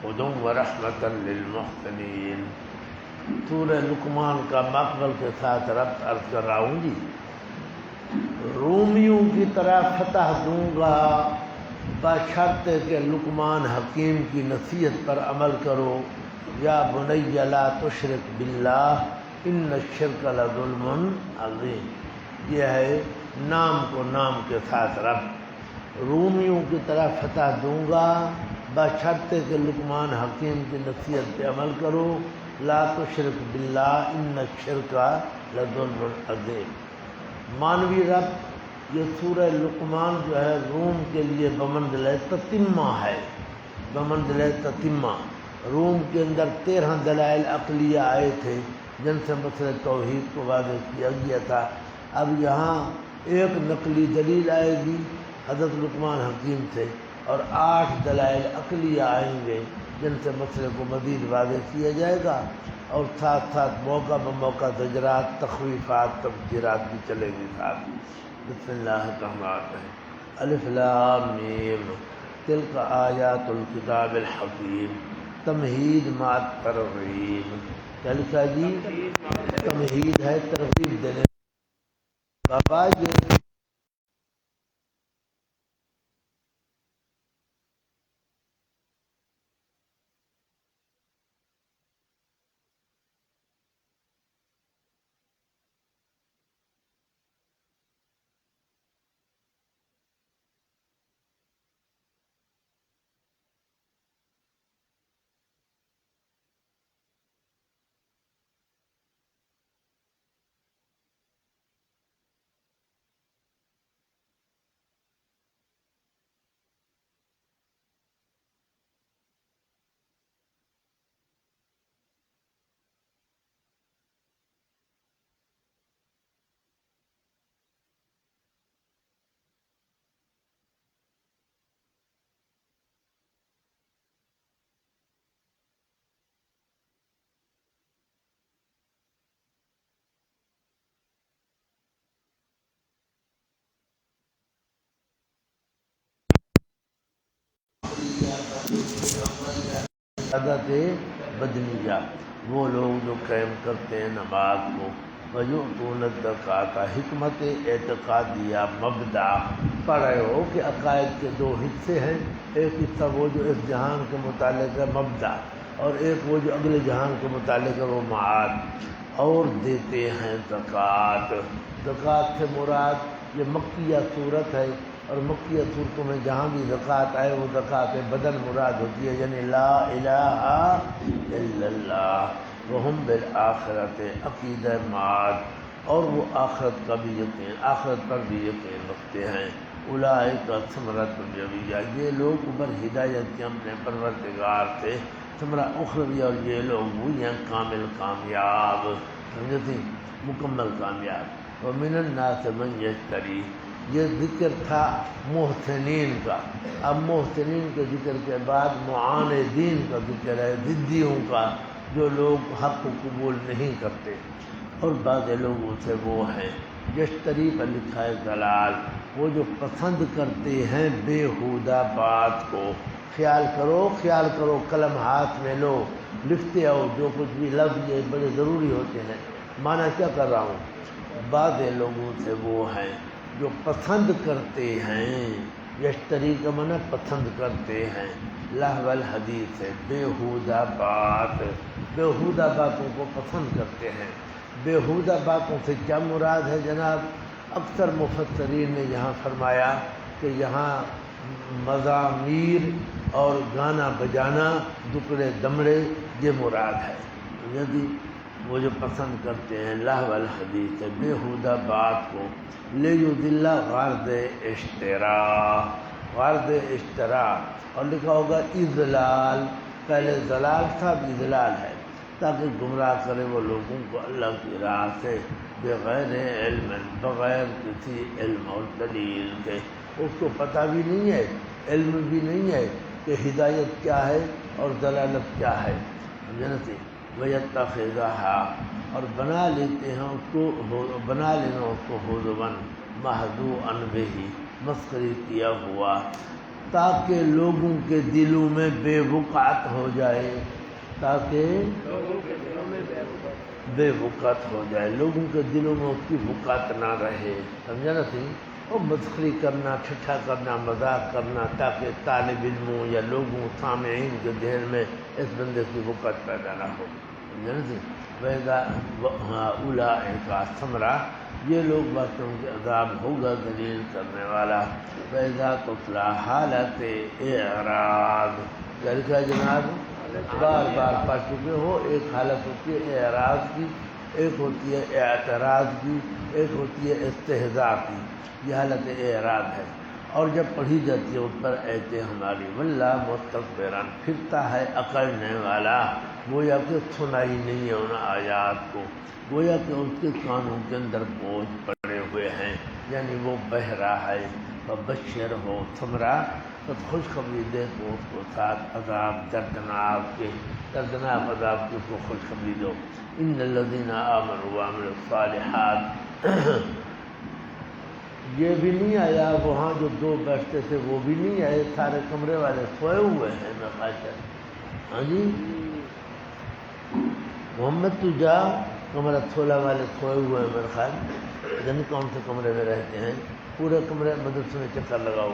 ہدی ورحمۃ للمحسنین۔ سورہ لقمان کا مقبل کے ساتھ ربط عرض کر رہا ہوں جی۔ رومیوں کی طرح فتح دوں گا بشرط کہ لقمان حکیم کی نصیحت پر عمل کرو۔ یا بنی لا تشرک باللہ ان الشرک لظلم عظیم۔ یہ ہے نام کو نام کے ساتھ ربط۔ رومیوں کی طرح فتح دوں گا بشرط کہ لقمان حکیم کی نصیحت پہ عمل کرو۔ لا تشرک باللہ ان الشرک لظلم عظیم۔ مانوی رب، یہ سورہ لقمان جو ہے روم کے لیے بمنزلہ تتمہ ہے، بمنزلہ تتمہ۔ روم کے اندر 13 دلائل عقلیہ آئے تھے جن سے مسئلہ توحید کو واضح کیا گیا تھا۔ اب یہاں ایک نقلی دلیل آئے گی حضرت لقمان حکیم سے، اور 8 دلائل عقلیہ آئیں گے جن سے مسئلے کو مزید واضح کیا جائے گا، اور ساتھ ساتھ موقع بموقع زجرات، تخویفات، تبشیرات بھی چلے گی ساتھ۔ بسم اللہ الرحمن الرحیم۔ الف لام میم تلک آیات الکتاب الحکیم۔ تمہید مع ترغیب۔ کیا لکھا جی؟ تمہید ہے ترغیب دینے بابا یہ عادت بدنیہ، وہ لوگ جو قائم کرتے ہیں نماز کو، وَيُؤْتُونَ الزَّكَاةَ، حکمت اعتقادیہ مبدأ پڑھ رہے ہو کہ عقائد کے 2 حصے ہیں۔ ایک حصہ وہ جو اس جہان کے متعلق ہے مبدأ، اور ایک وہ جو اگلے جہان کے متعلق ہے وہ معاد۔ اور دیتے ہیں زکوٰۃ۔ زکوٰۃ سے مراد یہ مکیہ صورت ہے، اور مکیہ صورتوں میں جہاں بھی زکوٰۃ آئے وہ زکوٰۃ بدن مراد ہوتی ہے، یعنی لا الہ الا اللہ، وہم بالآخرۃ، عقیدہ معاد، اور وہ آخرت کا بھی یقین، آخرت پر بھی یقین رکھتے ہیں۔ اولئک ثمرۃ الجویہ، یہ لوگ اوپر ہدایت کے اپنے پروردگار سے، ثمرہ اخروی، اور یہ لوگ وہ ہیں کامل کامیاب، سمجھے تھی، مکمل کامیاب۔ ومن الناس من یشتری، یہ ذکر تھا محسنین کا، اب محسنین کے ذکر کے بعد معاندین کا ذکر ہے، ضدیوں کا، جو لوگ حق کو قبول نہیں کرتے۔ اور بعض لوگوں سے وہ ہیں یشتری پر لکھا ہے ضلال، وہ جو پسند کرتے ہیں بیہودہ بات کو۔ خیال کرو، قلم ہاتھ میں لو، لکھتے آؤ، جو کچھ بھی لفظ یہ بڑے ضروری ہوتے ہیں۔ معنی کیا کر رہا ہوں؟ بعض لوگوں سے وہ ہیں جو پسند کرتے ہیں، یشتری کا معنی پسند کرتے ہیں، لہو الحدیث ہے، بیہودہ بات، بیہودہ باتوں کو پسند کرتے ہیں۔ بیہودہ باتوں سے کیا مراد ہے جناب؟ اکثر مفسرین نے یہاں فرمایا کہ یہاں مزامیر اور گانا بجانا، دکڑے دمڑے، یہ مراد ہے۔ یعنی وہ جو پسند کرتے ہیں لہو الحدیث، بیہودہ بات کو، لیضل غرض اشترا، اور لکھا ہوگا اضلال، پہلے ضلال تھا، اب اضلال ہے، تاکہ گمراہ کرے وہ لوگوں کو اللہ کی راہ سے، بغیر علم، بغیر کسی علم اور دلیل کے۔ اس کو پتہ بھی نہیں ہے، علم بھی نہیں ہے کہ ہدایت کیا ہے اور ضلالت کیا ہے، جنتی وَيَتَّخِذَهَا، اور بنا لیتے ہیں اس کو، بنا لینا اس کو، حُزُوًا، مَحْزُوعًا بِهِ، مسخری کیا ہوا، تاکہ لوگوں کے دلوں میں بے وقعت ہو جائے، تاکہ بے وقعت ہو جائے، لوگوں کے دلوں میں اس کی وقعت نہ رہے، سمجھا نا سی؟ اور مسخری کرنا، ٹھٹھا کرنا، مذاق کرنا، تاکہ طالب علموں یا لوگوں سامعین کے ذہن میں اس بندے کی وقعت پیدا نہ ہو، سمجھا نا سی؟ اولئک ثمرہ، یہ لوگ باتوں کے عذاب ہوگا ذلیل کرنے والا۔ وَإِذَا تُتْلَىٰ حالت اعراض، کیا لکھا ہے جناب؟ بار بار پڑھ چکے ہو، ایک حالت ہوتی ہے اعراض کی، ایک ہوتی ہے اعتراض کی، ایک ہوتی ہے استہزاء کی، یہ حالت اعراض ہے، اور جب پڑھی جاتی ہے اس پر ایتے ہماری واللہ مستکبرن، پھرتا ہے اکڑنے والا، گویا کہ سنائی نہیں ہے ان آیات کو، گویا کہ اس کے کانوں کے اندر بوجھ پڑے ہوئے ہیں، یعنی وہ بہہ رہا ہے۔ فبشر ہو ثمرہ، تو خوشخبری دے تو اس کو ساتھ عذاب دردناک کے، دردناک عذاب کی اس کو خوشخبری دو۔ ان الذین آمنوا وعملوا الصالحات، یہ بھی نہیں آیا وہاں جو دو بیٹھتے تھے وہ بھی نہیں آئے، سارے کمرے والے سوئے ہوئے ہیں میں خاطر۔ ہاں جی محمد تو جا، کمرہ 16 والے سوئے ہوئے ہیں میرے خیال، جن کون سے کمرے میں رہتے ہیں، پورے کمرے مدرسے میں چکر لگاؤ۔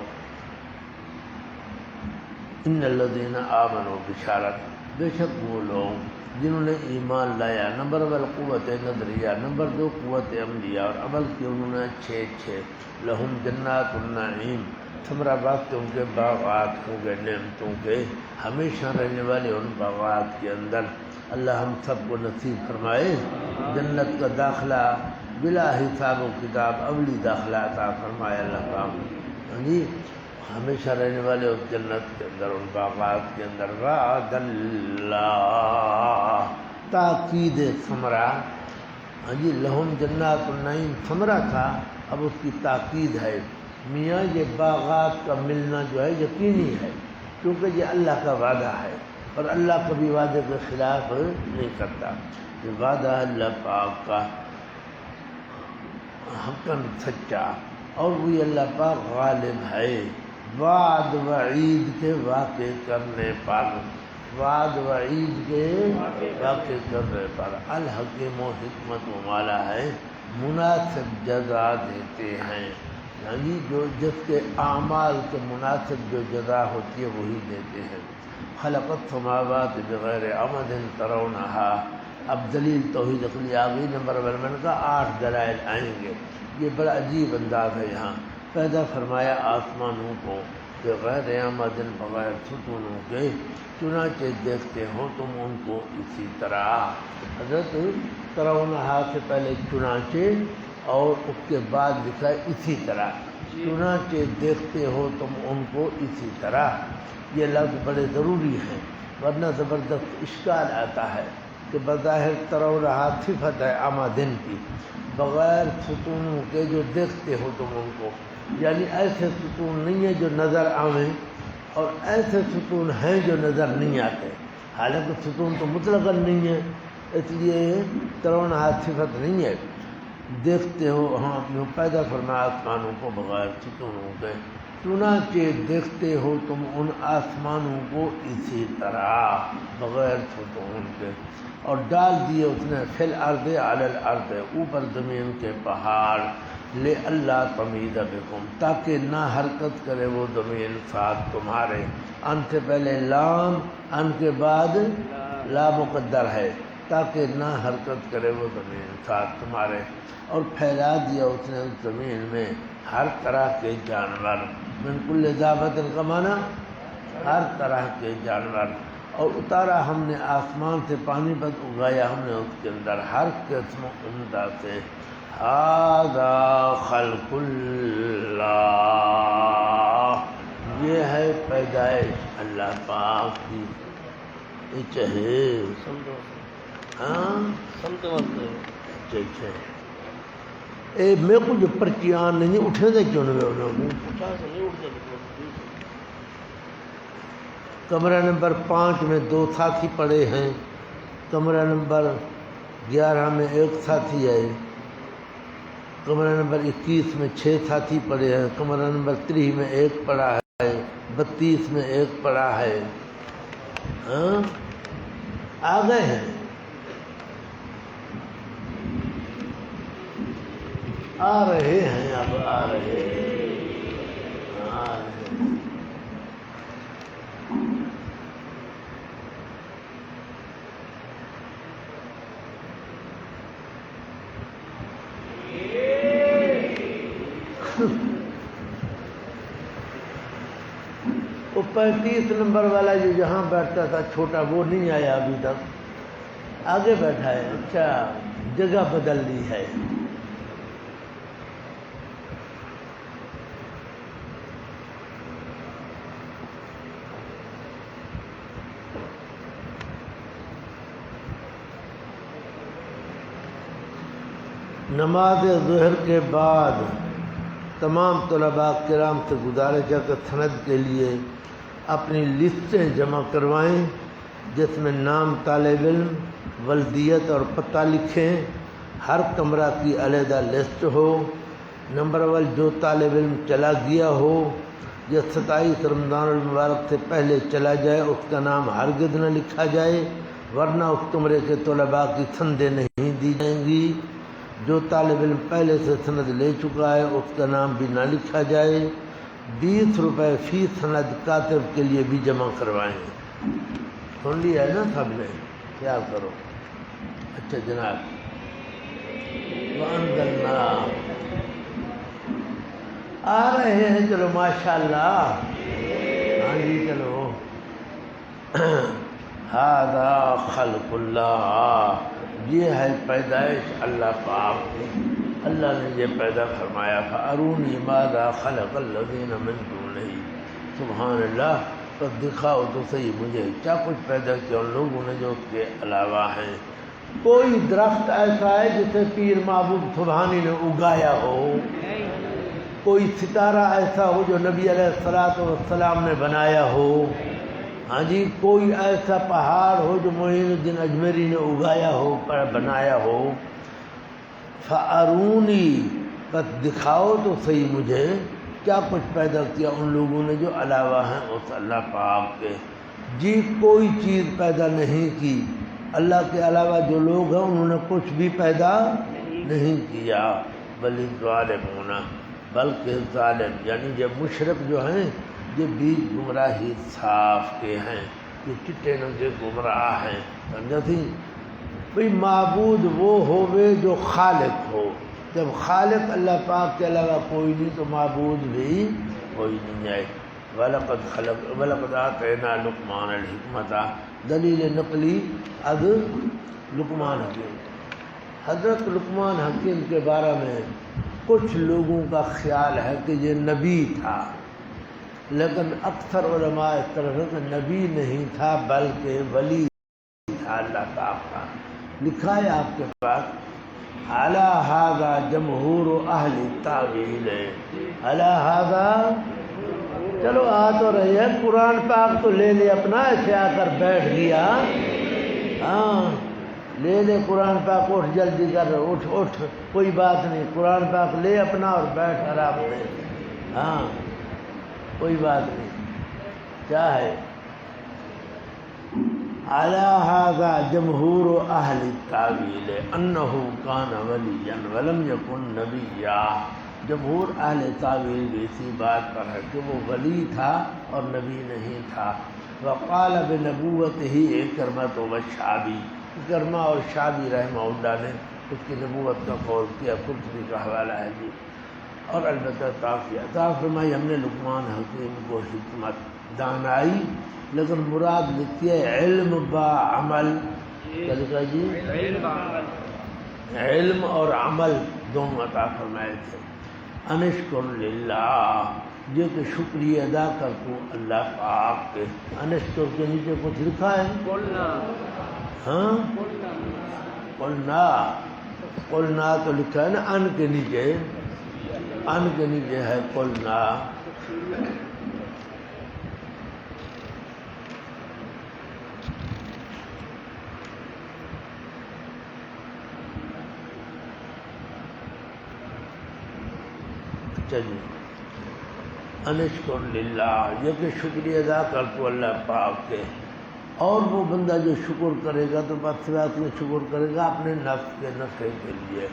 ان الذین آمنوا، بشارت، بے شک وہ لوگ جنہوں نے ایمان لایا، نمبر 1 قوت نظریہ، نمبر 2 قوت عملیہ، اور عمل کی انہوں نے 6 لہم جنات النعیم، ثمرہ باغ کے ان کے باغات ہوں گے نعمتوں کے، ہمیشہ رہنے والے ان باغات کے اندر۔ اللہ ہم سب کو نصیب فرمائے جنت کا داخلہ بلا حساب و کتاب، اولی داخلہ عطا فرمائے اللہ پاک جی، ہمیشہ رہنے والے اس جنت کے اندر، ان باغات کے اندر۔ وعد اللہ، تاکید ثمرہ، ہاں جی لہم جنات النعیم ثمرہ تھا، اب اس کی تاکید ہے، میاں یہ باغات کا ملنا جو ہے یقینی ہے، کیونکہ یہ اللہ کا وعدہ ہے، اور اللہ کبھی وعدے کے خلاف نہیں کرتا، یہ وعدہ اللہ پاک کا حقاً سچا، اور وہی اللہ پاک غالب ہے، وعد وعید کے واقع کرنے پر، وعد وعید کے واقع کرنے پر، الحکیم و حکمت والا ہے، مناسب جزا دیتے ہیں، یعنی جو جس کے اعمال کے مناسب جو جزا ہوتی ہے وہی دیتے ہیں۔ خلق السماوات بغیر عمد ترونها، اب دلیل توحید عقلی آ گئی، نمبر 1 کا 8 دلائل آئیں گے، یہ بڑا عجیب انداز ہے یہاں۔ پیدا فرمایا آسمانوں کو بغیر عمد، بغیر ستونوں کے، چنانچہ دیکھتے ہو تم ان کو اسی طرح، حضرت ترونہا سے پہلے چنانچہ اور اس کے بعد لکھا ہے اسی طرح، چنانچہ دیکھتے ہو تم ان کو اسی طرح، یہ لفظ بڑے ضروری ہیں ورنہ زبردست اشکال آتا ہے کہ بظاہر ترونہا صفت ہے عمدن کی، بغیر ستونوں کے جو دیکھتے ہو تم ان کو، یعنی ایسے ستون نہیں ہیں جو نظر آئیں، اور ایسے ستون ہیں جو نظر نہیں آتے، حالانکہ ستون تو مطلقاً نہیں ہے، اس لیے ترونہا صفت نہیں ہے، دیکھتے ہو، ہاں یوں پیدا فرمایا آسمانوں کو بغیر ستونوں کے، چنانچہ دیکھتے ہو تم ان آسمانوں کو اسی طرح بغیر ستون کے، اور ڈال دیے اس نے فی الارض علی الارض، اوپر زمین کے پہاڑ، لے اللہ تمید بکم، تاکہ نہ حرکت کرے وہ زمین ساتھ تمہارے، ان سے پہلے لام، ان کے بعد لا مقدر ہے، تاکہ نہ حرکت کرے وہ زمین ساتھ تمہارے، اور پھیلا دیا اس نے اس زمین میں ہر طرح کے جانور، من کل دابۃ کا معنی ہر طرح کے جانور، اور اتارا ہم نے آسمان سے پانی بس اگایا ہم نے اس کے اندر ہر قسم عمدہ سے، ھذا خلق اللہ، یہ ہے پیدائش اللہ پاک کی، یہ چاہے اچھا اے میں کو جو پرچیاں نہیں اٹھے دے کیوں نہیں کمرہ نمبر 5 میں 2 ساتھی پڑے ہیں، کمرہ نمبر 11 میں 1 ساتھی ہے، کمرہ نمبر 21 میں 6 ساتھی پڑے ہیں، کمرہ نمبر 3 میں 1 پڑا ہے، 32 میں ایک پڑا ہے. ہاں آ گئے ہیں, آ رہے ہیں, اب آ رہے ہیں, آ رہے ہیں. وہ 35 نمبر والا جو جہاں بیٹھتا تھا چھوٹا, وہ نہیں آیا ابھی تک, آگے بیٹھا ہے. اچھا جگہ بدل لی ہے. نماز ظہر کے بعد تمام طلباء کرام سے گزارش ہے کہ سند کے لیے اپنی لسٹیں جمع کروائیں, جس میں نام طالب علم, ولدیت اور پتہ لکھیں. ہر کمرہ کی علیحدہ لسٹ ہو. نمبر اول, جو طالب علم چلا گیا ہو یا 27 رمضان المبارک سے پہلے چلا جائے, اس کا نام ہرگز نہ لکھا جائے, ورنہ اس کمرے کے طلباء کی سندیں نہیں دی جائیں گی. جو طالب علم پہلے سے سند لے چکا ہے اس کا نام بھی نہ لکھا جائے. 20 روپے فی سند کاتب کے لیے بھی جمع کروائیں. سن لیا ہے نا سب نے, خیال کرو. اچھا جناب, وَأَنزَلْنَا آ رہے ہیں, چلو ماشاءاللہ. ہاں جی چلو. ہذا خلق اللہ, یہ ہے پیدائش اللہ پاک کی. اللہ نے یہ پیدا فرمایا. فَأَرُونِي مَاذَا خَلَقَ الَّذِينَ مِن دُونِهِ, سبحان اللہ. تو دکھاؤ تو صحیح مجھے کیا کچھ پیدا کیا ان لوگوں نے جو اس کے علاوہ ہیں. کوئی درخت ایسا ہے جسے پیر محبوب سبحانی نے اگایا ہو؟ کوئی ستارہ ایسا ہو جو نبی علیہ السلام نے بنایا ہو؟ ہاں جی, کوئی ایسا پہاڑ ہو جو معین الدین اجمیری نے اگایا ہو, بنایا ہو؟ فَأَرُونِي, بس دکھاؤ تو صحیح مجھے کیا کچھ پیدا کیا ان لوگوں نے جو علاوہ ہیں اس اللہ پاک کے. جی کوئی چیز پیدا نہیں کی. اللہ کے علاوہ جو لوگ ہیں انہوں نے کچھ بھی پیدا نہیں کیا. بل ظالمون, بلکہ ظالم یعنی یہ مشرک جو ہیں یہ بیچ گمراہی صاف کے ہیں, یہ چٹے ننگے گمراہ ہیں. سمجھا تھی بھئی, معبود وہ ہوئے جو خالق ہو. جب خالق اللہ پاک کے علاوہ کوئی نہیں تو معبود بھی کوئی نہیں ہے. وَلَقَدْ آتَيْنَا لُقْمَانَ الْحِكْمَةَ, دلیل نقلی از لقمان حکیم. حضرت لقمان حکیم کے بارے میں کچھ لوگوں کا خیال ہے کہ یہ نبی تھا, لیکن اکثر علماء اس طرح سے کہ نبی نہیں تھا بلکہ ولی تھا اللہ پاک کا. لکھا ہے آپ کے پاس, علی ھذا جمہور اہل التاویل, علی ھذا. چلو آ تو رہی ہے, قرآن پاک تو لے لے اپنا, ایسے آ کر بیٹھ گیا. ہاں لے لے قرآن پاک, اٹھ جلدی کر, اٹھ اٹھ, کوئی بات نہیں. قرآن پاک لے اپنا اور بیٹھ آرام سے. ہاں کوئی بات نہیں. کیا ہے؟ علی ھذا جمہور اہل التاویل انہ کان ولیا ولم یکن نبیا. جمہور اہل تاویل بھی اسی بات پر ہے کہ وہ ولی تھا اور نبی نہیں تھا. وقال بنبوتہ اکرمۃ والشعبی, اکرمہ اور شعبی رحمہ اللہ نے اس کی نبوت کا قول کیا. قرطبی کا حوالہ ہے جی. اور البتہ عطا فرمائی ہم نے لقمان حکیم کو حکمت, دانائی, لیکن مراد لکھی ہے علم با عمل. کیا لکھا جی؟ علم اور عمل دونوں عطا فرمائے تھے. انشکر للہ, یہ کہ شکریہ ادا کر تو اللہ پاک کے. انشکر کے نیچے کچھ لکھا ہے؟ ہاں قلنا, قلنا تو لکھا ہے نا ان کے نیچے, ان کے نیچے ہے قلنا. اچھا جی, انشکر للہ، یہ کہ شکریہ ادا کر تو اللہ پاک کے، اور وہ بندہ جو شکر کرے گا تو بس میں شکر کرے گا اپنے نفس کے نفع کے لیے،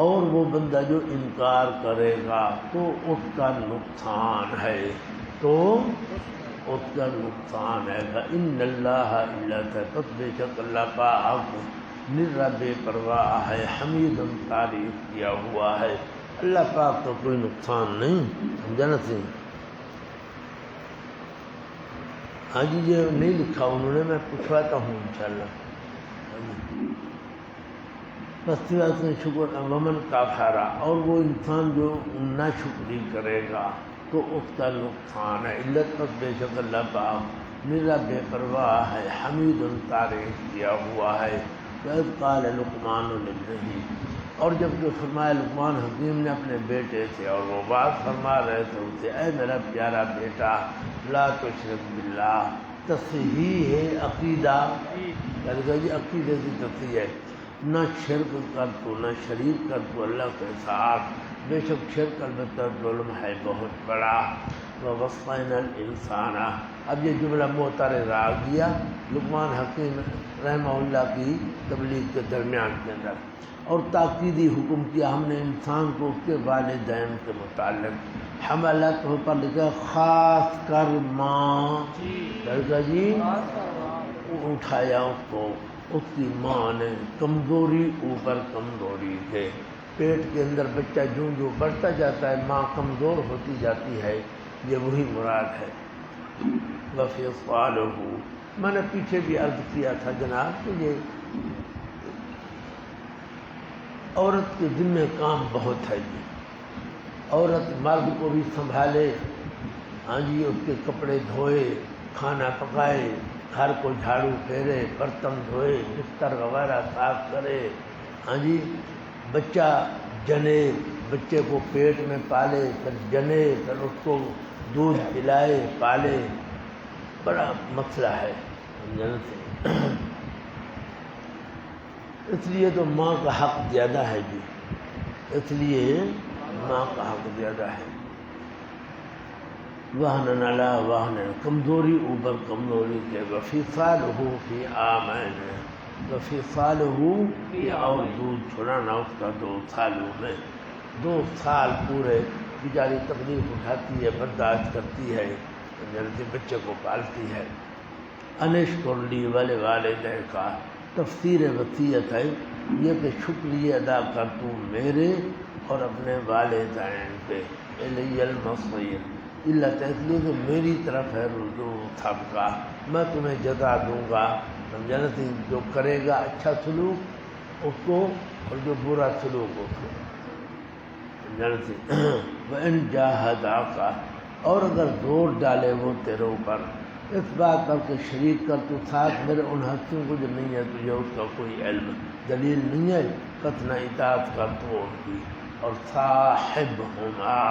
اور وہ بندہ جو انکار کرے گا تو اس کا نقصان ہے، تو اس کا نقصان ہے گا۔ ان اللہ الا پس بے شک اللہ پاک نرا بے پرواہ ہے، حمید تعریف کیا ہوا ہے، اللہ پاک کا کوئی نقصان نہیں، سمجھا نا سی؟ ہاں جی یہ نہیں لکھا انہوں نے، میں پوچھواتا ہوں انشاءاللہ۔ بس میں شکر ومن کافرا، اور وہ انسان جو نا شکری کرے گا تو اس کا نقصان ہے، علت پس بے شک اللہ پاک نرا بے پرواہ ہے، حمید تعریف کیا ہوا ہے۔ وَإِذْ قَالَ لُقْمَانُ لِابْنِهِ، اور جب کہ فرمایا لقمان حکیم نے اپنے بیٹے سے، اور وہ بات فرما رہے تھے ان سے، اے میرا پیارا بیٹا لا تشرک باللہ، تصحیح ہے عقیدہ، جی عقیدے کی تصحیح ہے، نہ شرک کر تو نہ شریک کر تو اللہ کے ساتھ، بے شک شرک البتہ ظلم ہے بہت بڑا۔ وَوَصَّيْنَا الْإِنسَانَ، اب یہ جملہ معترض آ گیا لقمان حکیم رحمہ اللہ کی تبلیغ کے درمیان کے اندر، اور تاکیدی حکم کیا ہم نے انسان کو اس کے والدین کے متعلق، حملت ہو پر لکھا خاص کر ماں، لڑکا جی اٹھایا اس کو اس کی ماں نے، کمزوری اوپر کمزوری تھے، پیٹ کے اندر بچہ جوں جو بڑھتا جاتا ہے ماں کمزور ہوتی جاتی ہے، یہ وہی مراد ہے۔ وَفِصَالُهُ، میں نے پیچھے بھی عرض کیا تھا جناب کہ یہ عورت کے ذمہ کام بہت ہے جی، عورت مرد کو بھی سنبھالے، ہاں جی اس کے کپڑے دھوئے، کھانا پکائے، گھر کو جھاڑو پھیرے، برتن دھوئے، بستر وغیرہ صاف کرے، ہاں جی بچہ جنے، بچے کو پیٹ میں پالے، پھر جنے، پھر اس کو دودھ پلائے پالے، بڑا مسئلہ ہے سمجھنا۔ اس لیے تو ماں کا حق زیادہ ہے جی، اس لیے ماں کا حق زیادہ ہے۔ وہن علی وہن، کمزوری اوپر کمزوری کے، وفصالہ فی عامین، وفصالہ فی، اور دودھ چھڑانا اس کا 2 سالوں میں، 2 سال پورے بیچاری تکلیف اٹھاتی ہے، برداشت کرتی ہے، جلدی بچے کو پالتی ہے۔ انشکر لی ولوالدیک، تفسیر وصیت ہے یہ کہ شکریہ ادا کر تو میرے اور اپنے والدین پہ، الی المصیر، علت اس لیے کہ میری طرف ہے رجوع سب کا، میں تمہیں جزا دوں گا، سمجھنا سی؟ جو کرے گا اچھا سلوک اس کو، اور جو برا سلوک اس کو، سمجھنا سی؟ وَإِنْ جَاهَدَاكَ، اور اگر زور ڈالے وہ تیرے اوپر اس بات پر کہ شریک کر تو ساتھ میرے ان ہستیوں کو جو نہیں ہے تجھے اس کا کوئی علم دلیل نہیں ہے، قطع اطاعت کر تو ان کی، اور صاحبہما،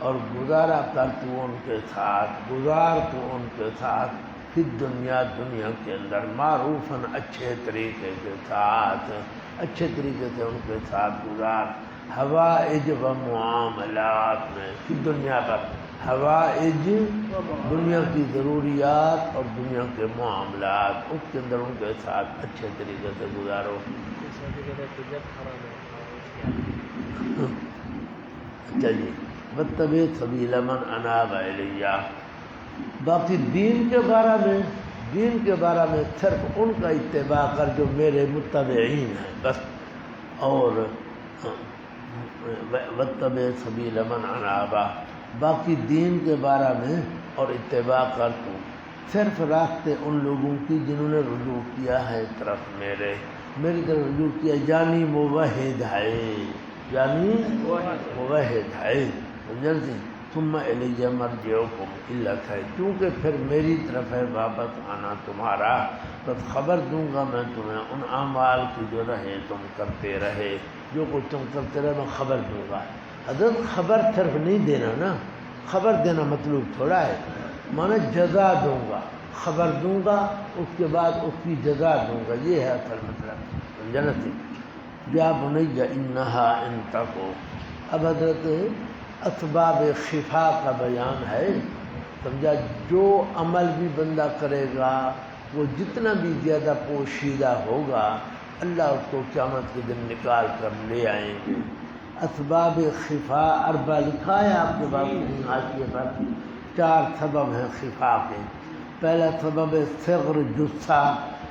اور گزارا کر تو ان کے ساتھ، گزار تو ان کے ساتھ، فی دنیا، دنیا کے اندر، معروفاً اچھے طریقے کے ساتھ، اچھے طریقے سے ان کے ساتھ گزار، حوائج و معاملات میں، فی دنیا پر حوائج دنیا کی ضروریات اور دنیا کے معاملات، اس کے اندر ان کے ساتھ اچھے طریقے سے گزارو۔ اچھا جی، واتبع سبیل من اناب الیہ، باقی دین کے بارے میں، دین کے بارے میں صرف ان کا اتباع کر جو میرے متبعین ہیں بس، اور واتبع سبیل من اناب، باقی دین کے بارے میں اور اتباع کر تو صرف راستے ان لوگوں کی جنہوں نے رجوع کیا ہے طرف میری طرف رجوع کیا، یعنی موحد ہے، یعنی موحد ہے، جلدی ثم الی مرجعکم، علت ہے کیونکہ پھر میری طرف ہے واپس آنا تمہارا، بس خبر دوں گا میں تمہیں ان اعمال کی جو رہے تم کرتے رہے، جو کچھ تم کرتے رہے میں خبر دوں گا۔ حضرت خبر صرف نہیں دینا نا، خبر دینا مطلوب تھوڑا ہے، مانا جزا دوں گا، خبر دوں گا اس کے بعد اس کی جزا دوں گا، یہ ہے اصل مطلب، جنتی یا بنی انہا ان تکو۔ اب حضرت اسباب خفا کا بیان ہے، سمجھا؟ جو عمل بھی بندہ کرے گا وہ جتنا بھی زیادہ پوشیدہ ہوگا اللہ اس کو قیامت کے دن نکال کر لے آئیں گے۔ اسباب خفا اربع لکھا ہے آپ کے پاس حاشیے پر، 4 سبب ہیں خفا کے۔ پہلا سبب ہے صغر جثہ،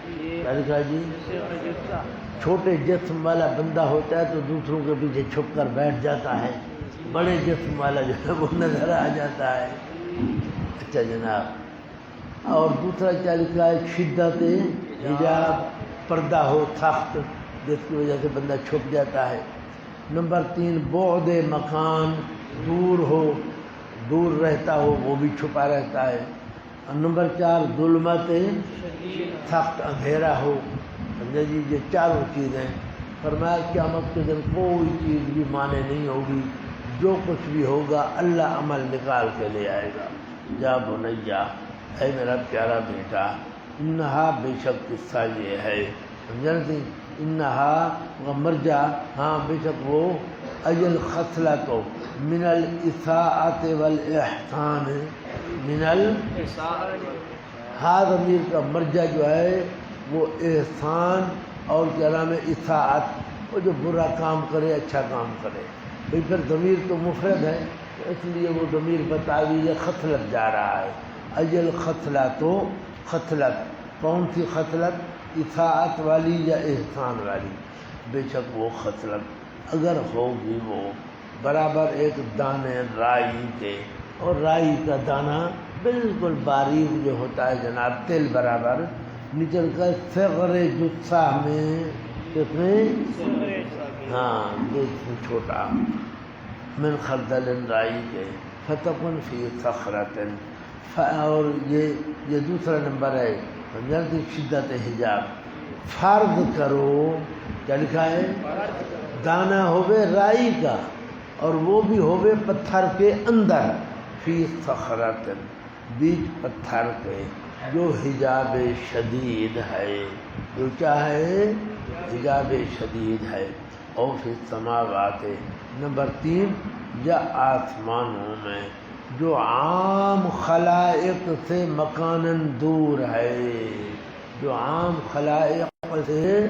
کیا لکھا جی؟ چھوٹے جسم والا بندہ ہوتا ہے تو دوسروں کے پیچھے چھپ کر بیٹھ جاتا ہے، بڑے جسم والا جو ہے وہ نظر آ جاتا ہے۔ اچھا جناب، اور دوسرا کیا لکھا ہے؟ شدت حجاب، پردہ ہو سخت جس کی وجہ سے بندہ چھپ جاتا ہے۔ نمبر 3 بعد مکان، دور ہو، دور رہتا ہو وہ بھی چھپا رہتا ہے۔ اور نمبر 4 ظلمت، سخت اندھیرا ہو، سمجھا جی؟ یہ چاروں چیزیں فرمایا قیامت کے دن کوئی چیز بھی مانے نہیں ہوگی، جو کچھ بھی ہوگا اللہ عمل نکال کے لے آئے گا۔ جا بنیا، اے میرا پیارا بیٹا، انہا بے شک قصہ یہ ہے، سمجھا سی؟ انہا مرجع، ہاں بے شک وہ، اجل خصلت من الاساءۃ والاحسان، من ہاں ضمیر کا مرجع جو ہے وہ احسان اور کیا نام ہے اطاعت، وہ جو برا کام کرے اچھا کام کرے۔ بھئی پھر ضمیر تو مفرد ہے اس لیے وہ ضمیر بتاویل خصلت جا رہا ہے۔ اجل خصلت، تو خصلت کون سی خصلت؟ اطاعت والی یا احسان والی؟ بے شک وہ خصلت اگر ہوگی وہ برابر ایک دانے رائی کے، اور رائی کا دانہ بالکل باریک جو ہوتا ہے جناب تل برابر نکل کر صغر جثہ میں، کس میں؟ ہاں دیکھ چھوٹا، من خردل رائی کے، فتکن فی صخرۃ، اور یہ دوسرا نمبر ہے، سمجھا؟ شدت حجاب، فرض کرو، کیا لکھا ہے؟ دانہ ہوئے رائی کا اور وہ بھی ہوئے پتھر کے اندر، فی صخرۃ، بیچ پتھر کے، جو حجاب شدید ہے، جو کیا ہے؟ حجاب شدید ہے۔ اور فی السماوات، نمبر 3 یا آسمانوں میں، جو عام خلائق سے مکاناً دور ہے، جو عام خلائق سے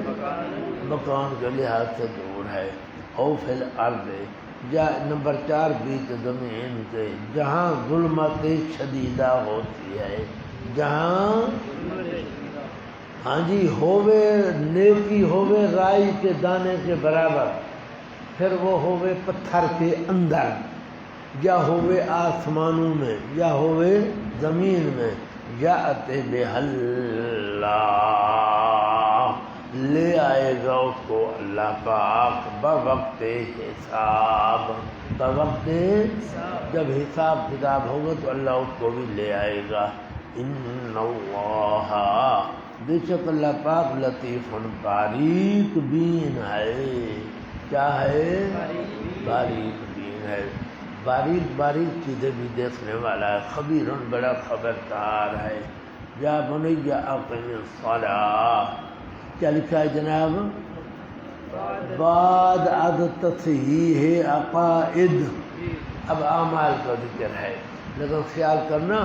مکان کے لحاظ سے دور ہے۔ اور فی الارض، یا نمبر 4 بیچ زمین کے، جہاں ظلمت شدیدہ ہوتی ہے، جہاں ہاں جی ہووے نیکی ہووے رائی کے دانے کے برابر، پھر وہ ہووے پتھر کے اندر، یا ہووے آسمانوں میں، یا ہووے زمین میں، یأت بہ اللہ، لے آئے گا اس کو اللہ پاک بوقت حساب، بوقت جب حساب کتاب ہوگا تو اللہ اس کو بھی لے آئے گا۔ ان اللہ، بے شک اللہ پاک لطیف باریک بین ہے، کیا ہے؟ باریک بین ہے، باریک باریک چیزیں بھی دیکھنے والا ہے، خبیر بڑا خبردار ہے۔ یا بنی اقم الصلاۃ، کیا لکھا ہے جناب؟ بعد از تصحیح عقائد، اب اعمال کا ذکر ہے، لیکن خیال کرنا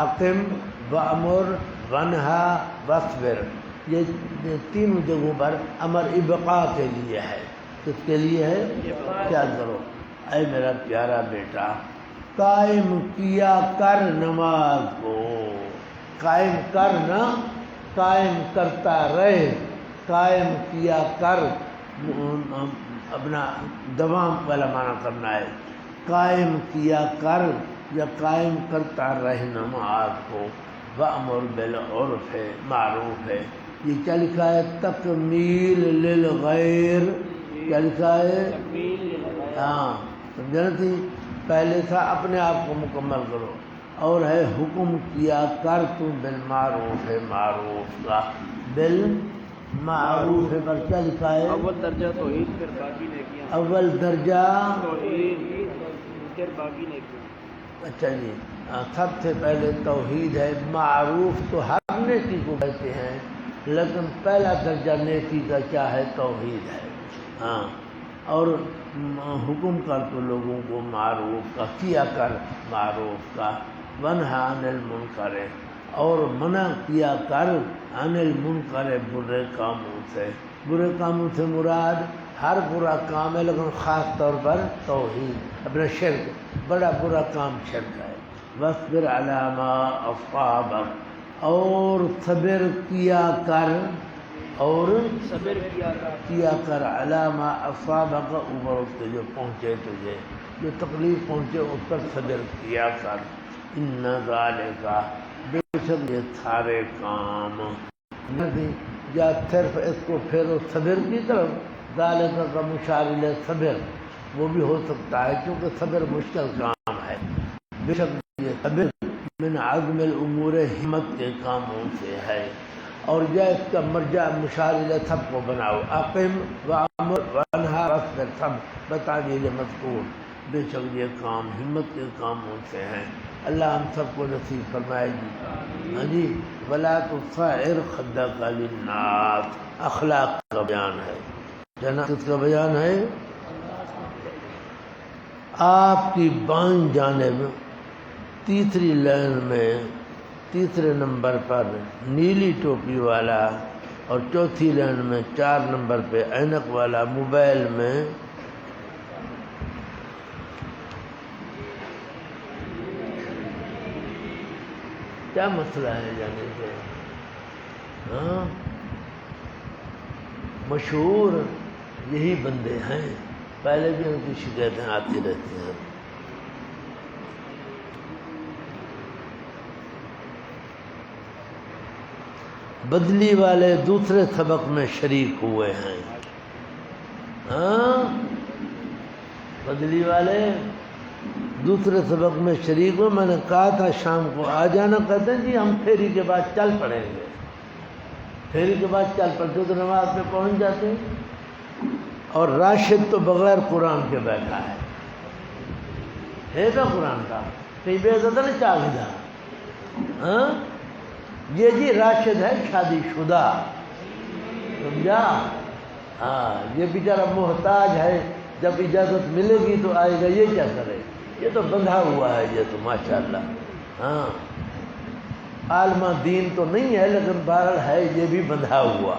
اقم وامر ونہا واصبر، یہ تینوں جگہوں پر امر ابقاء کے لیے ہے۔ کس کے لیے ہے؟ خیال کرو اے میرا پیارا بیٹا، قائم کیا کر نماز کو، قائم کرنا، قائم کرتا رہے، قائم کیا کر اپنا دوام والا معنی کرنا ہے، قائم کیا کر یا قائم کرتا رہے نماز کو۔ وَأْمُرْ بِالْعُرْفِ، معروف ہے، یہ کیا لکھا ہے؟ تکمیل للغیر، کیا لکھا ہے؟ ہاں سمجھنا تھی، پہلے تھا اپنے آپ کو مکمل کرو، اور ہے حکم کیا کر تو بالمعروف ہے، معروف کا بالمعروف ہے پر کیا لکھا ہے؟ اول درجہ توحید، پھر باقی نیکیاں، اول درجہ توحید پھر باقی نیکیاں۔ اچھا جی، سب سے پہلے توحید ہے، معروف تو ہر نیکی کو کہتے ہیں لیکن پہلا درجہ نیکی کا کیا ہے؟ توحید ہے۔ ہاں اور حکم کر تو لوگوں کو معروف کا، کیا کر معروف کا، ونہا عن المنکر، اور منع کیا کر عن المنکر برے کاموں سے۔ برے کاموں سے مراد ہر برا کام ہے، لیکن خاص طور پر توحید، اپنا شرک، بڑا برا کام شرک ہے۔ واصبر علی ما اصابک، اور صبر کیا کر، اور صبر کیا کر علی ما اصابک، اوپر اس کے جو پہنچے تجھے، جو تکلیف پہنچے اس پر صبر کیا کر۔ ان ذالک، بے شک یہ سارے کام، یا صرف اس کو پھیرو صبر کی طرف، ذالک کا مشار الیہ صبر، وہ بھی ہو سکتا ہے کیونکہ صبر مشکل کام ہے۔ بے شک یہ صبر من عزم الامور، ہمت کے کاموں سے ہے۔ اور یا اس کا مرجع مشار الیہ سب کو بناؤ، اقم وامر وانہا واصبر، سب بتا دیجیے مذکور۔ بے شک یہ کام ہمت کے کاموں سے ہیں۔ اللہ ہم سب کو نصیب فرمائے گی۔ ہاں جی، ولا تصعر خدک للناس، اخلاق کا بیان ہے، جناب کس کا بیان ہے؟ آپ کی بائیں جانب تیسری لائن میں تیسرے نمبر پر نیلی ٹوپی والا، اور چوتھی لائن میں 4 نمبر پہ اینک والا موبائل میں کیا مسئلہ ہے جانے کے؟ ہاں، مشہور یہی بندے ہیں، پہلے بھی ان کی شکایتیں آتی رہتی ہیں۔ بدلی والے دوسرے سبق میں شریک ہوئے ہیں۔ ہاں، بدلی والے دوسرے سبق میں شریک ہوئے۔ میں نے کہا تھا شام کو آ جانا، کہتے ہیں جی ہم پھیری کے بعد چل پڑیں گے۔ پھیری کے بعد چل پڑتے تو نماز پہ پہنچ جاتے، اور راشد تو بغیر قرآن کے بیٹھا ہے تو قرآن کا کئی بے عزت نہیں چاہیے۔ ہاں، یہ جی راشد ہے شادی شدہ، سمجھا؟ ہاں، یہ بیچارہ محتاج ہے، جب اجازت ملے گی تو آئے گا، یہ کیا کرے؟ یہ تو بندھا ہوا ہے، یہ تو ماشاءاللہ۔ ہاں، عالمہ دین تو نہیں ہے، لیکن بہرحال ہے یہ بھی بندھا ہوا۔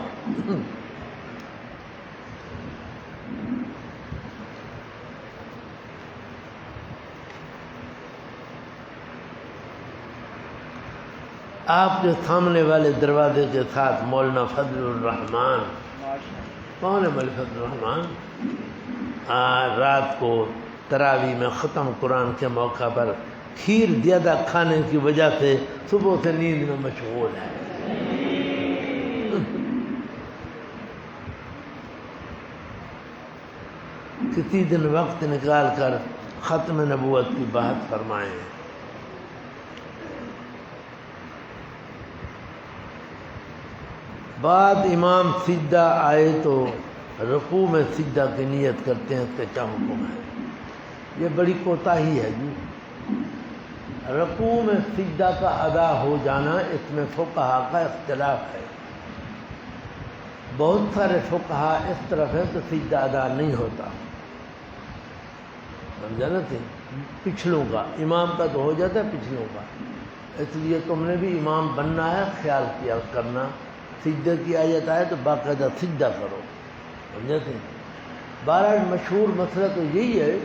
آپ کے سامنے والے دروازے کے ساتھ مولانا فضل الرحمان، کون ہے مولانا فضل الرحمان؟ رات کو تراویح میں ختم قرآن کے موقع پر کھیر زیادہ کھانے کی وجہ سے صبح سے نیند میں مشغول ہے۔ کسی دن وقت نکال کر ختم نبوت کی بات فرمائیں۔ بعد امام سجدہ آئے تو رکوع میں سجدہ کی نیت کرتے ہیں، اس کا کیا حکم ہے؟ یہ بڑی کوتاہی ہے جی۔ رکوع میں سجدہ کا ادا ہو جانا، اس میں فقہا کا اختلاف ہے۔ بہت سارے فقہا اس طرف ہے کہ سجدہ ادا نہیں ہوتا، سمجھا نا؟ تھی پچھلوں کا، امام کا تو ہو جاتا ہے، پچھلوں کا۔ اس لیے تم نے بھی امام بننا ہے، خیال کیا کرنا، سجدے کی آیت آئے تو باقاعدہ سجدہ کرو، سمجھا تھی؟ بہرحال مشہور مسئلہ تو یہی ہے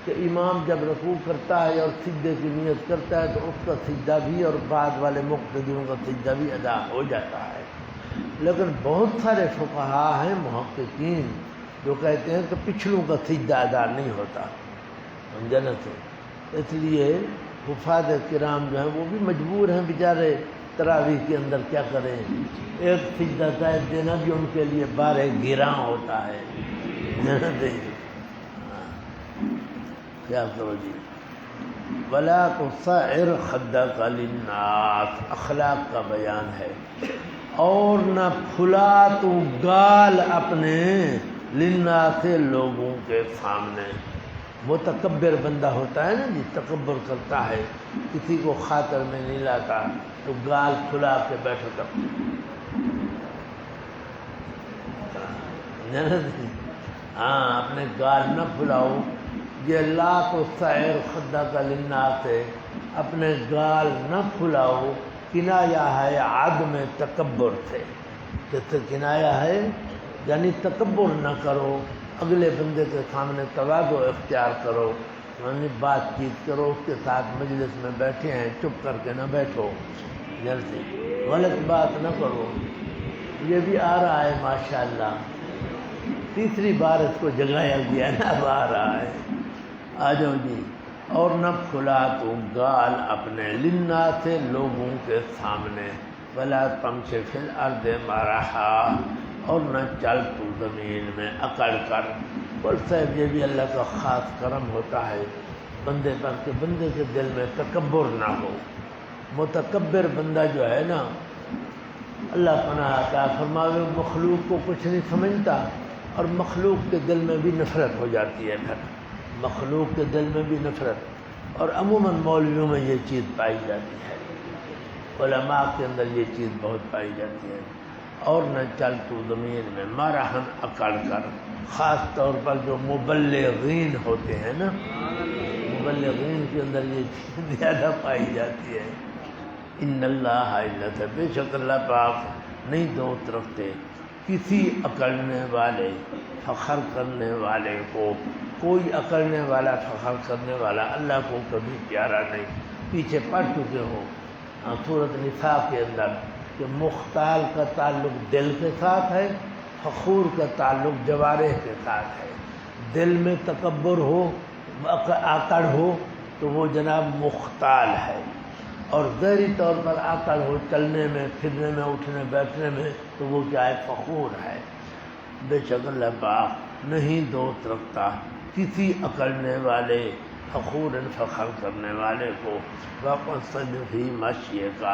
کہ امام جب رکوع کرتا ہے اور سجدے کی نیت کرتا ہے تو اس کا سجدہ بھی اور بعد والے مقتدیوں کا سجدہ بھی ادا ہو جاتا ہے۔ لیکن بہت سارے فقہا ہیں محققین جو کہتے ہیں کہ پچھلوں کا سجدہ ادا نہیں ہوتا، سمجھا نا؟ تو اس لیے حفاظ کرام جو ہیں وہ بھی مجبور ہیں بیچارے، تراویح کے اندر کیا کریں، ایک سجدہ زائد دینا بھی ان کے لیے بار گراں ہوتا ہے۔ کیا کرو جی؟ ولا تصعر خدک للناس، اخلاق کا بیان ہے۔ اور نہ پھلا تو گال اپنے للناس، لوگوں کے سامنے۔ متکبر بندہ ہوتا ہے نا جی، تکبر کرتا ہے، کسی کو خاطر میں نہیں لاتا تو گال کھلا کے بیٹھتا۔ ہاں اپنے گال نہ پھلاؤ، یہ لا تسعر خدک للناس ہے، اپنے گال نہ پھلاؤ، کنایا ہے عدم تکبر سے، جس سے کنایا ہے یعنی تکبر نہ کرو، اگلے بندے کے سامنے تواضع اختیار کرو، یعنی بات چیت کرو، اس کے ساتھ مجلس میں بیٹھے ہیں چپ کر کے نہ بیٹھو، جلدی غلط بات نہ کرو۔ یہ بھی آ رہا ہے ماشاءاللہ، تیسری بار اس کو جگایا گیا ہے، اب آ رہا ہے، آ جاؤ جی۔ اور نہ پھلا تو گال اپنے للناس سے لوگوں کے سامنے، ولا تمشی فی الارض مرحا، اور نہ چل تو زمین میں اکڑ کر۔ اور صاحب یہ بھی اللہ کا خاص کرم ہوتا ہے بندے پر کہ بندے کے دل میں تکبر نہ ہو۔ متکبر بندہ جو ہے نا، اللہ پناہ عطا فرماوے، مخلوق کو کچھ نہیں سمجھتا، اور مخلوق کے دل میں بھی نفرت ہو جاتی ہے، پھر مخلوق کے دل میں بھی نفرت، اور عموماً مولویوں میں یہ چیز پائی جاتی ہے، علماء کے اندر یہ چیز بہت پائی جاتی ہے۔ اور نہ چل تو زمین میں مرحن اکڑ کر، خاص طور پر جو مبلغین ہوتے ہیں نا، مبلغین کے اندر یہ چیز زیادہ پائی جاتی ہے۔ ان اللہ علت، بے شک اللہ پاک نہیں دوست رکھتے کسی اکڑنے والے فخر کرنے والے کو، کوئی اکڑنے والا فخر کرنے والا اللہ کو کبھی پیارا نہیں۔ پیچھے پڑھ چکے ہو سورۃ نساء کے اندر کہ مختال کا تعلق دل کے ساتھ ہے، فخور کا تعلق جوارح کے ساتھ ہے۔ دل میں تکبر ہو، آکڑ ہو تو وہ جناب مختال ہے، اور ظاہری طور پر آکڑ ہو چلنے میں، پھرنے میں، اٹھنے بیٹھنے میں، تو وہ کیا ہے؟ فخور ہے۔ بے شک اللہ پاک نہیں دوست رکھتا کسی اکڑنے والے فخور فخر کرنے والے کو۔ وَقَصِدْ فِي مَشْيِكَ،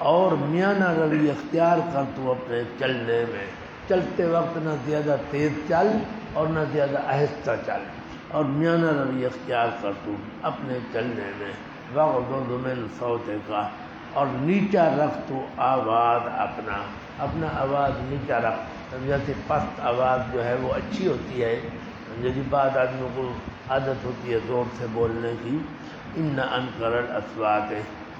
اور میانہ روی اختیار کر تو اپنے چلنے میں، چلتے وقت نہ زیادہ تیز چل اور نہ زیادہ آہستہ چل، اور میانہ روی اختیار کر تو اپنے چلنے میں۔ وَغْضُضْ مِنْ صَوْتِكَ، اور نیچا رکھ تو آواز اپنا آواز نیچا رکھ۔ جیسے پست آواز جو ہے وہ اچھی ہوتی ہے، جیسے بعض آدمیوں کو عادت ہوتی ہے زور سے بولنے کی۔ ان انکر الاصوات،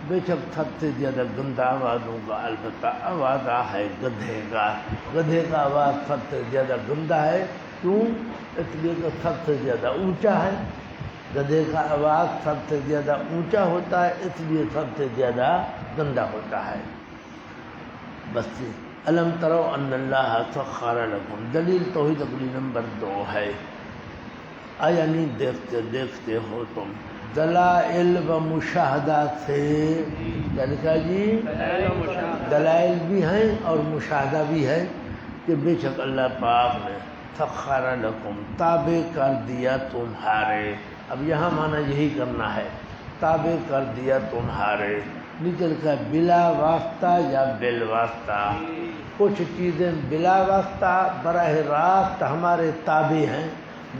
بے شک سب سے زیادہ گندہ آوازوں کا البتہ آواز ہے گدھے کا۔ گدھے کا آواز سب سے زیادہ گندہ ہے، کیوں؟ اس لیے کہ سب سے زیادہ اونچا ہے۔ گدھے کا آواز سب سے زیادہ اونچا ہوتا ہے، اس لیے سب سے زیادہ گندا ہوتا ہے۔ بس الم ترو ان اللہ سخر لکم، دلیل توحید اگلی نمبر 2 ہے۔ آیا نہیں دیکھتے ہو تم دلائل و مشاہدات سے؟ کیا لکھا جی؟ دلائل بھی ہیں اور مشاہدہ بھی ہے کہ بے شک اللہ پاک نے سخر لکم، تابع کر دیا تمہارے۔ اب یہاں معنی یہی کرنا ہے، تابع کر دیا تمہارے۔ نیچے لکھا ہے بلا واسطہ یا بال واسطہ۔ کچھ چیزیں بلا واسطہ براہ راست ہمارے تابع ہیں،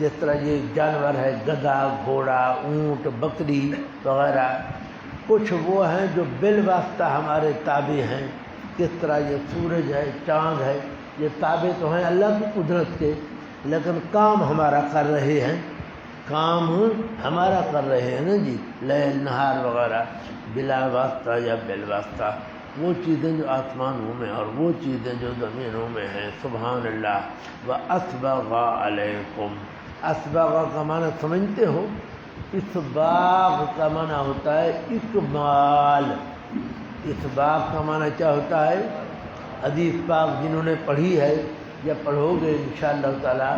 جس طرح یہ جانور ہے گدھا، گھوڑا، اونٹ، بکری وغیرہ۔ کچھ وہ ہیں جو بالواسطہ ہمارے تابع ہیں، کس طرح یہ سورج ہے، چاند ہے، یہ تابع تو ہیں اللہ کی قدرت کے، لیکن کام ہمارا کر رہے ہیں، کام ہمارا کر رہے ہیں نا جی، لیل نہار وغیرہ۔ بلا واسطہ یا بالواسطہ، وہ چیزیں جو آسمانوں میں اور وہ چیزیں جو زمینوں میں ہیں، سبحان اللہ۔ وَأَسْبَغَ عَلَيْكُمْ، اسباغ کا معنی سمجھتے ہو؟ اسباغ کا معنی ہوتا ہے اکمال۔ اسباغ کا معنی کیا ہوتا ہے؟ حدیث پاک جنہوں نے پڑھی ہے یا پڑھو گے انشاءاللہ تعالی،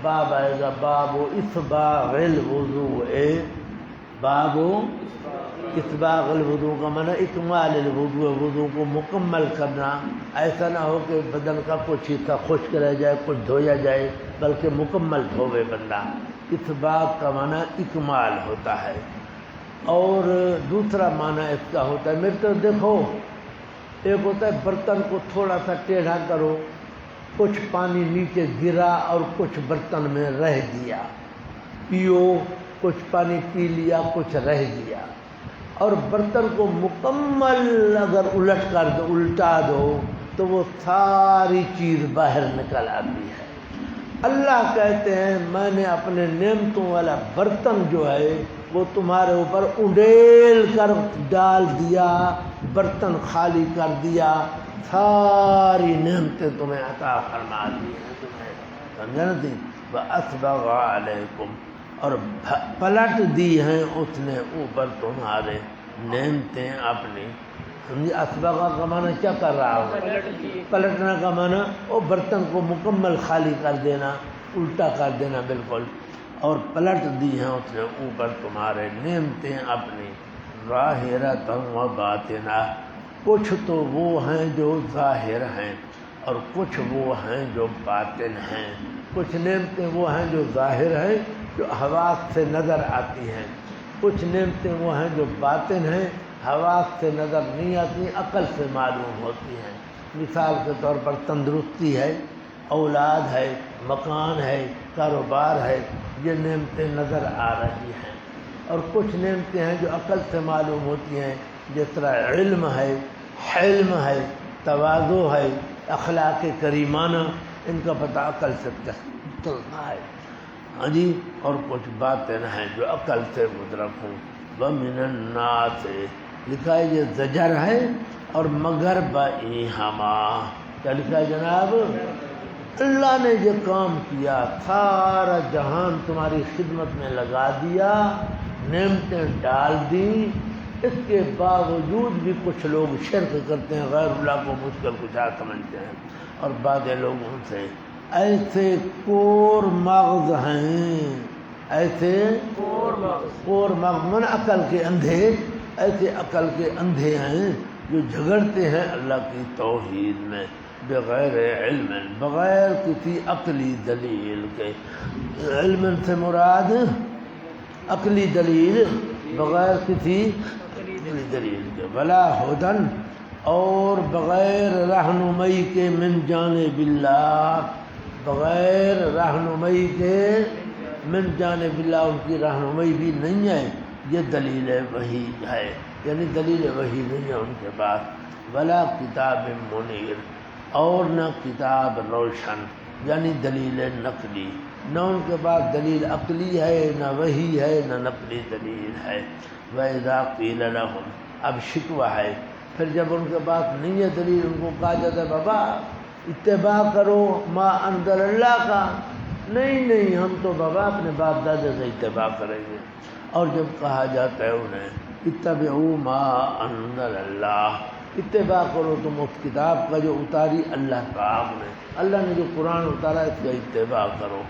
باب آئے گا باب اسباغ الوضوء، باب اسباغ الوضوء کا معنی اکمال الوضوء، وضو کو مکمل کرنا۔ ایسا نہ ہو کہ بدن کا کچھ حصہ خشک رہ جائے، کچھ دھویا جائے، بلکہ مکمل دھوے بندہ۔ اسباغ کا معنی اکمال ہوتا ہے۔ اور دوسرا معنی اس کا ہوتا ہے، میرے تو دیکھو، ایک ہوتا ہے برتن کو تھوڑا سا ٹیڑھا کرو، کچھ پانی نیچے گرا اور کچھ برتن میں رہ گیا، پیو، کچھ پانی پی لیا، کچھ رہ گیا۔ اور برتن کو مکمل اگر الٹا دو تو وہ ساری چیز باہر نکل آتی ہے۔ اللہ کہتے ہیں میں نے اپنے نعمتوں والا برتن جو ہے وہ تمہارے اوپر انڈیل کر ڈال دیا، برتن خالی کر دیا، ساری نعمتیں تمہیں عطا فرما دی ہیں، تمہیں سمجھا نا تھی وَأَسْبَغَ عَلَيْكُمْ، اور پلٹ دی ہیں اس نے اوپر تمہارے نعمتیں اپنی. سمجھے اسبغہ کا معنی کیا کر رہا ہوں؟ پلٹنا کا معنی وہ برتن کو مکمل خالی کر دینا، الٹا کر دینا بالکل. اور پلٹ دی ہیں اس نے اوپر تمہارے نعمتیں اپنی، ظاہرۃ و باطنہ، کچھ تو وہ ہیں جو ظاہر ہیں اور کچھ وہ ہیں جو باطن ہیں. کچھ نعمتیں وہ ہیں جو ظاہر ہیں جو حواس سے نظر آتی ہیں، کچھ نعمتیں وہ ہیں جو باطن ہیں، حواس سے نظر نہیں آتی، عقل سے معلوم ہوتی ہیں. مثال کے طور پر تندرستی ہے، اولاد ہے، مکان ہے، کاروبار ہے، یہ نعمتیں نظر آ رہی ہیں. اور کچھ نعمتیں ہیں جو عقل سے معلوم ہوتی ہیں، جس طرح علم ہے، حلم ہے، تواضع ہے، اخلاق کریمانہ، ان کا پتہ عقل سے چلتا ہے. ہاں جی. اور کچھ باتیں ہیں جو عقل سے مدرک ہوں. وَمِنَ النَّاسِ، لکھا ہے یہ زجر ہے، اور مگر بَإِہَمَا، کیا لکھا ہے جناب؟ اللہ نے یہ کام کیا، سارا جہان تمہاری خدمت میں لگا دیا، نعمتیں ڈال دیں، اس کے باوجود بھی کچھ لوگ شرک کرتے ہیں، غیر اللہ کو مشکل کشا سمجھتے ہیں. اور بعض لوگوں سے ایسے کور مغز ہیں، ایسے کور مغز من عقل کے اندھے، ایسے عقل کے اندھے ہیں جو جھگڑتے ہیں اللہ کی توحید میں بغیر علم، بغیر کسی عقلی دلیل کے. علم سے مراد عقلی دلیل، بغیر کسی عقلی دلیل کے. ولا ہدن، اور بغیر رہنمائی کے، من جانب اللہ، بغیر رہنمائی کے، من جانب اللہ، ان کی رہنمائی بھی نہیں ہے. یہ دلیل وحی ہے، یعنی دلیل وحی نہیں ہے ان کے پاس. ولا کتاب منیر، اور نہ کتاب روشن، یعنی دلیل نقلی، نہ ان کے پاس دلیل عقلی ہے، نہ وحی ہے، نہ نقلی دلیل ہے. وَإِذَا قِيلَ لَهُمْ، اب شکوہ ہے، پھر جب ان کے پاس نہیں ہے دلیل، ان کو کہا جاتا ہے بابا اتباع کرو ما انزل اللہ کا. نہیں ہم تو بابا اپنے باپ دادا سے اتباع کریں گے. اور جب کہا جاتا ہے انہیں اتبعوا ما انزل اللہ، اتباع کرو تم اس کتاب کا جو اتاری اللہ پاک نے، اللہ نے جو قرآن اتارا اس کا اتباع کرو.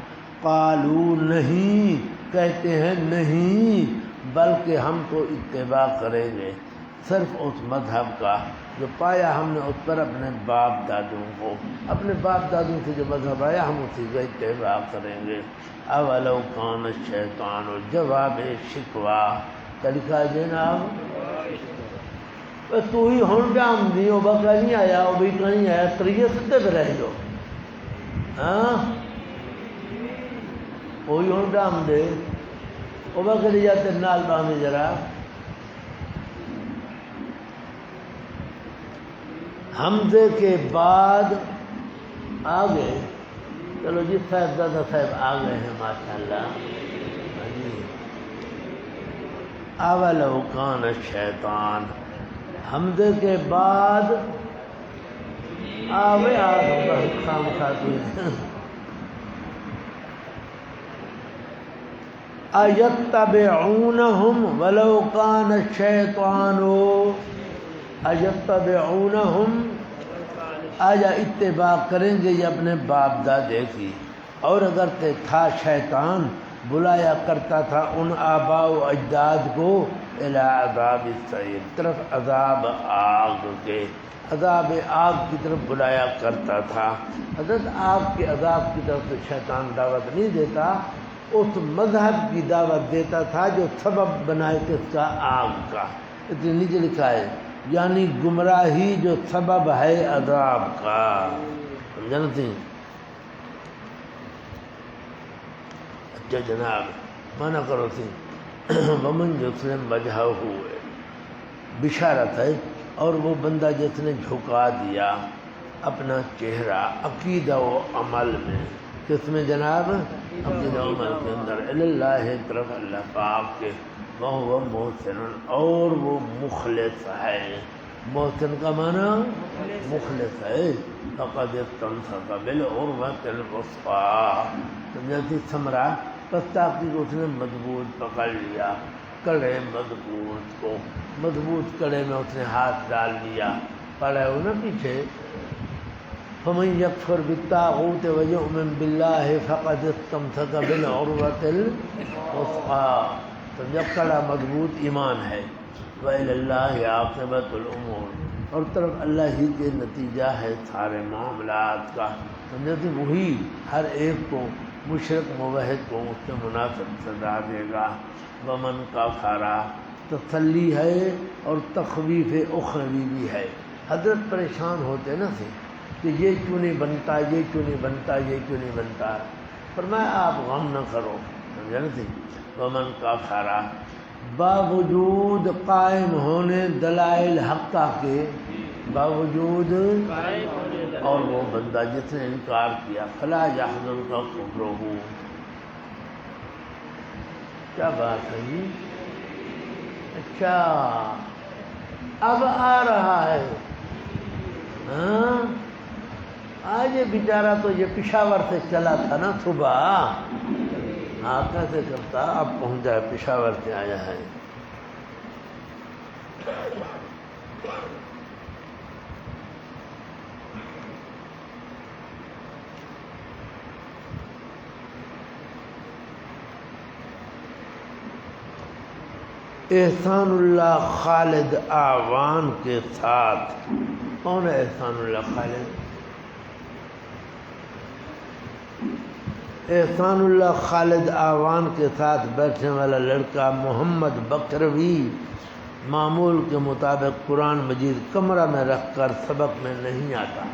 قالوا، نہیں، کہتے ہیں نہیں، بلکہ ہم تو اتباع کریں گے صرف اس مذہب کا جو پایا ہم نے اس پر اپنے باپ دادوں کو، اپنے باپ دادوں سے جو مذہب آیا ہم اسی کا اتباع کریں گے. اولو کان الشیطان، جواب شکوہ کیا لکھا ہے جناب؟ تو ہی ہون ڈام دی وہ کہیں آیا، وہ بھی کہیں آیا، تریے ستے پہ رہ جو، ہاں وہی ہون ڈام دے وہ بکری جاتے نال باندھے ذرا. حمزے کے بعد آگے چلو جی صاحبزادہ صاحب آ گئے ہیں ماشاءاللہ. اولو کان الشیطان، حمزے کے بعد آوے خام خاطی ایتبعونہم ولو کان الشیطان، ایتبعونہم، آیا اتباع کریں گے یہ اپنے باپ دادے کی، اور اگر تھا شیطان بلایا کرتا تھا ان آباء و اجداد کو الی عذاب السعیر، طرف عذاب آگ کے، عذاب آگ کی طرف بلایا کرتا تھا. حضرت آگ کے عذاب کی طرف سے شیطان دعوت نہیں دیتا، اس مذہب کی دعوت دیتا تھا جو سبب بنائے کس کا؟ آگ کا. اتنے نیچے لکھا ہے یعنی گمراہی جو سبب ہے عذاب کا. جانتے ہیں؟ اچھا جناب مانا کرو تھی ومن یسلم وجہہ ہوئے، بشارت ہے، اور وہ بندہ جس نے جھکا دیا اپنا چہرہ عقیدہ و عمل میں، کس میں جناب؟ مسجد عمر کے اندر، اللہ طرف اللہ پاک کے، وہ محسن اور وہ مخلص ہے، محسن کا معنی مخلص ہے، فقد استمسک بالعروۃ الوثقی، سمجھتی ثمرہ، پس تحقیق اس نے مضبوط پکڑ لیا، کڑے مضبوط کو، مضبوط کڑے میں اس نے ہاتھ ڈال لیا، پڑھے ہو نا پیچھے، فمن یکفر بالطاغوت ویؤمن باللہ فقد استمسک بالعروۃ الوثقی، تو جب کڑا مضبوط ایمان ہے، وإلی اللہ عاقبۃ الامور، اور طرف اللہ ہی کے نتیجہ ہے سارے معاملات کا، سمجھتے وہی ہر ایک کو، مشرک موحد کو اس سے مناسب سزا دے گا۔ ومن کا کھارا تسلی ہے اور تخویف اخروی بھی ہے، حضرت پریشان ہوتے نا تھے کہ یہ کیوں نہیں بنتا، یہ کیوں نہیں بنتا، یہ کیوں نہیں بنتا، فرمایا آپ غم نہ کرو، سمجھا نا تھی۔ ومن کا کھارا، باوجود قائم ہونے دلائل حقہ کے، باوجود، اور وہ بندہ جس نے انکار کیا، فلا یحزنک کفرہ، کیا بات ہے جی؟ اچھا اب آ رہا ہے، ہاں آج یہ بیچارہ تو یہ پشاور سے چلا تھا نا صبح، ہاں کیسے کرتا، اب پہنچا ہے، پشاور سے آیا ہے۔ احسان اللہ خالد اعوان کے ساتھ، کون ہے احسان اللہ خالد؟ احسان اللہ خالد اعوان کے ساتھ بیٹھنے والا لڑکا محمد بکروی معمول کے مطابق قرآن مجید کمرہ میں رکھ کر سبق میں نہیں آتا،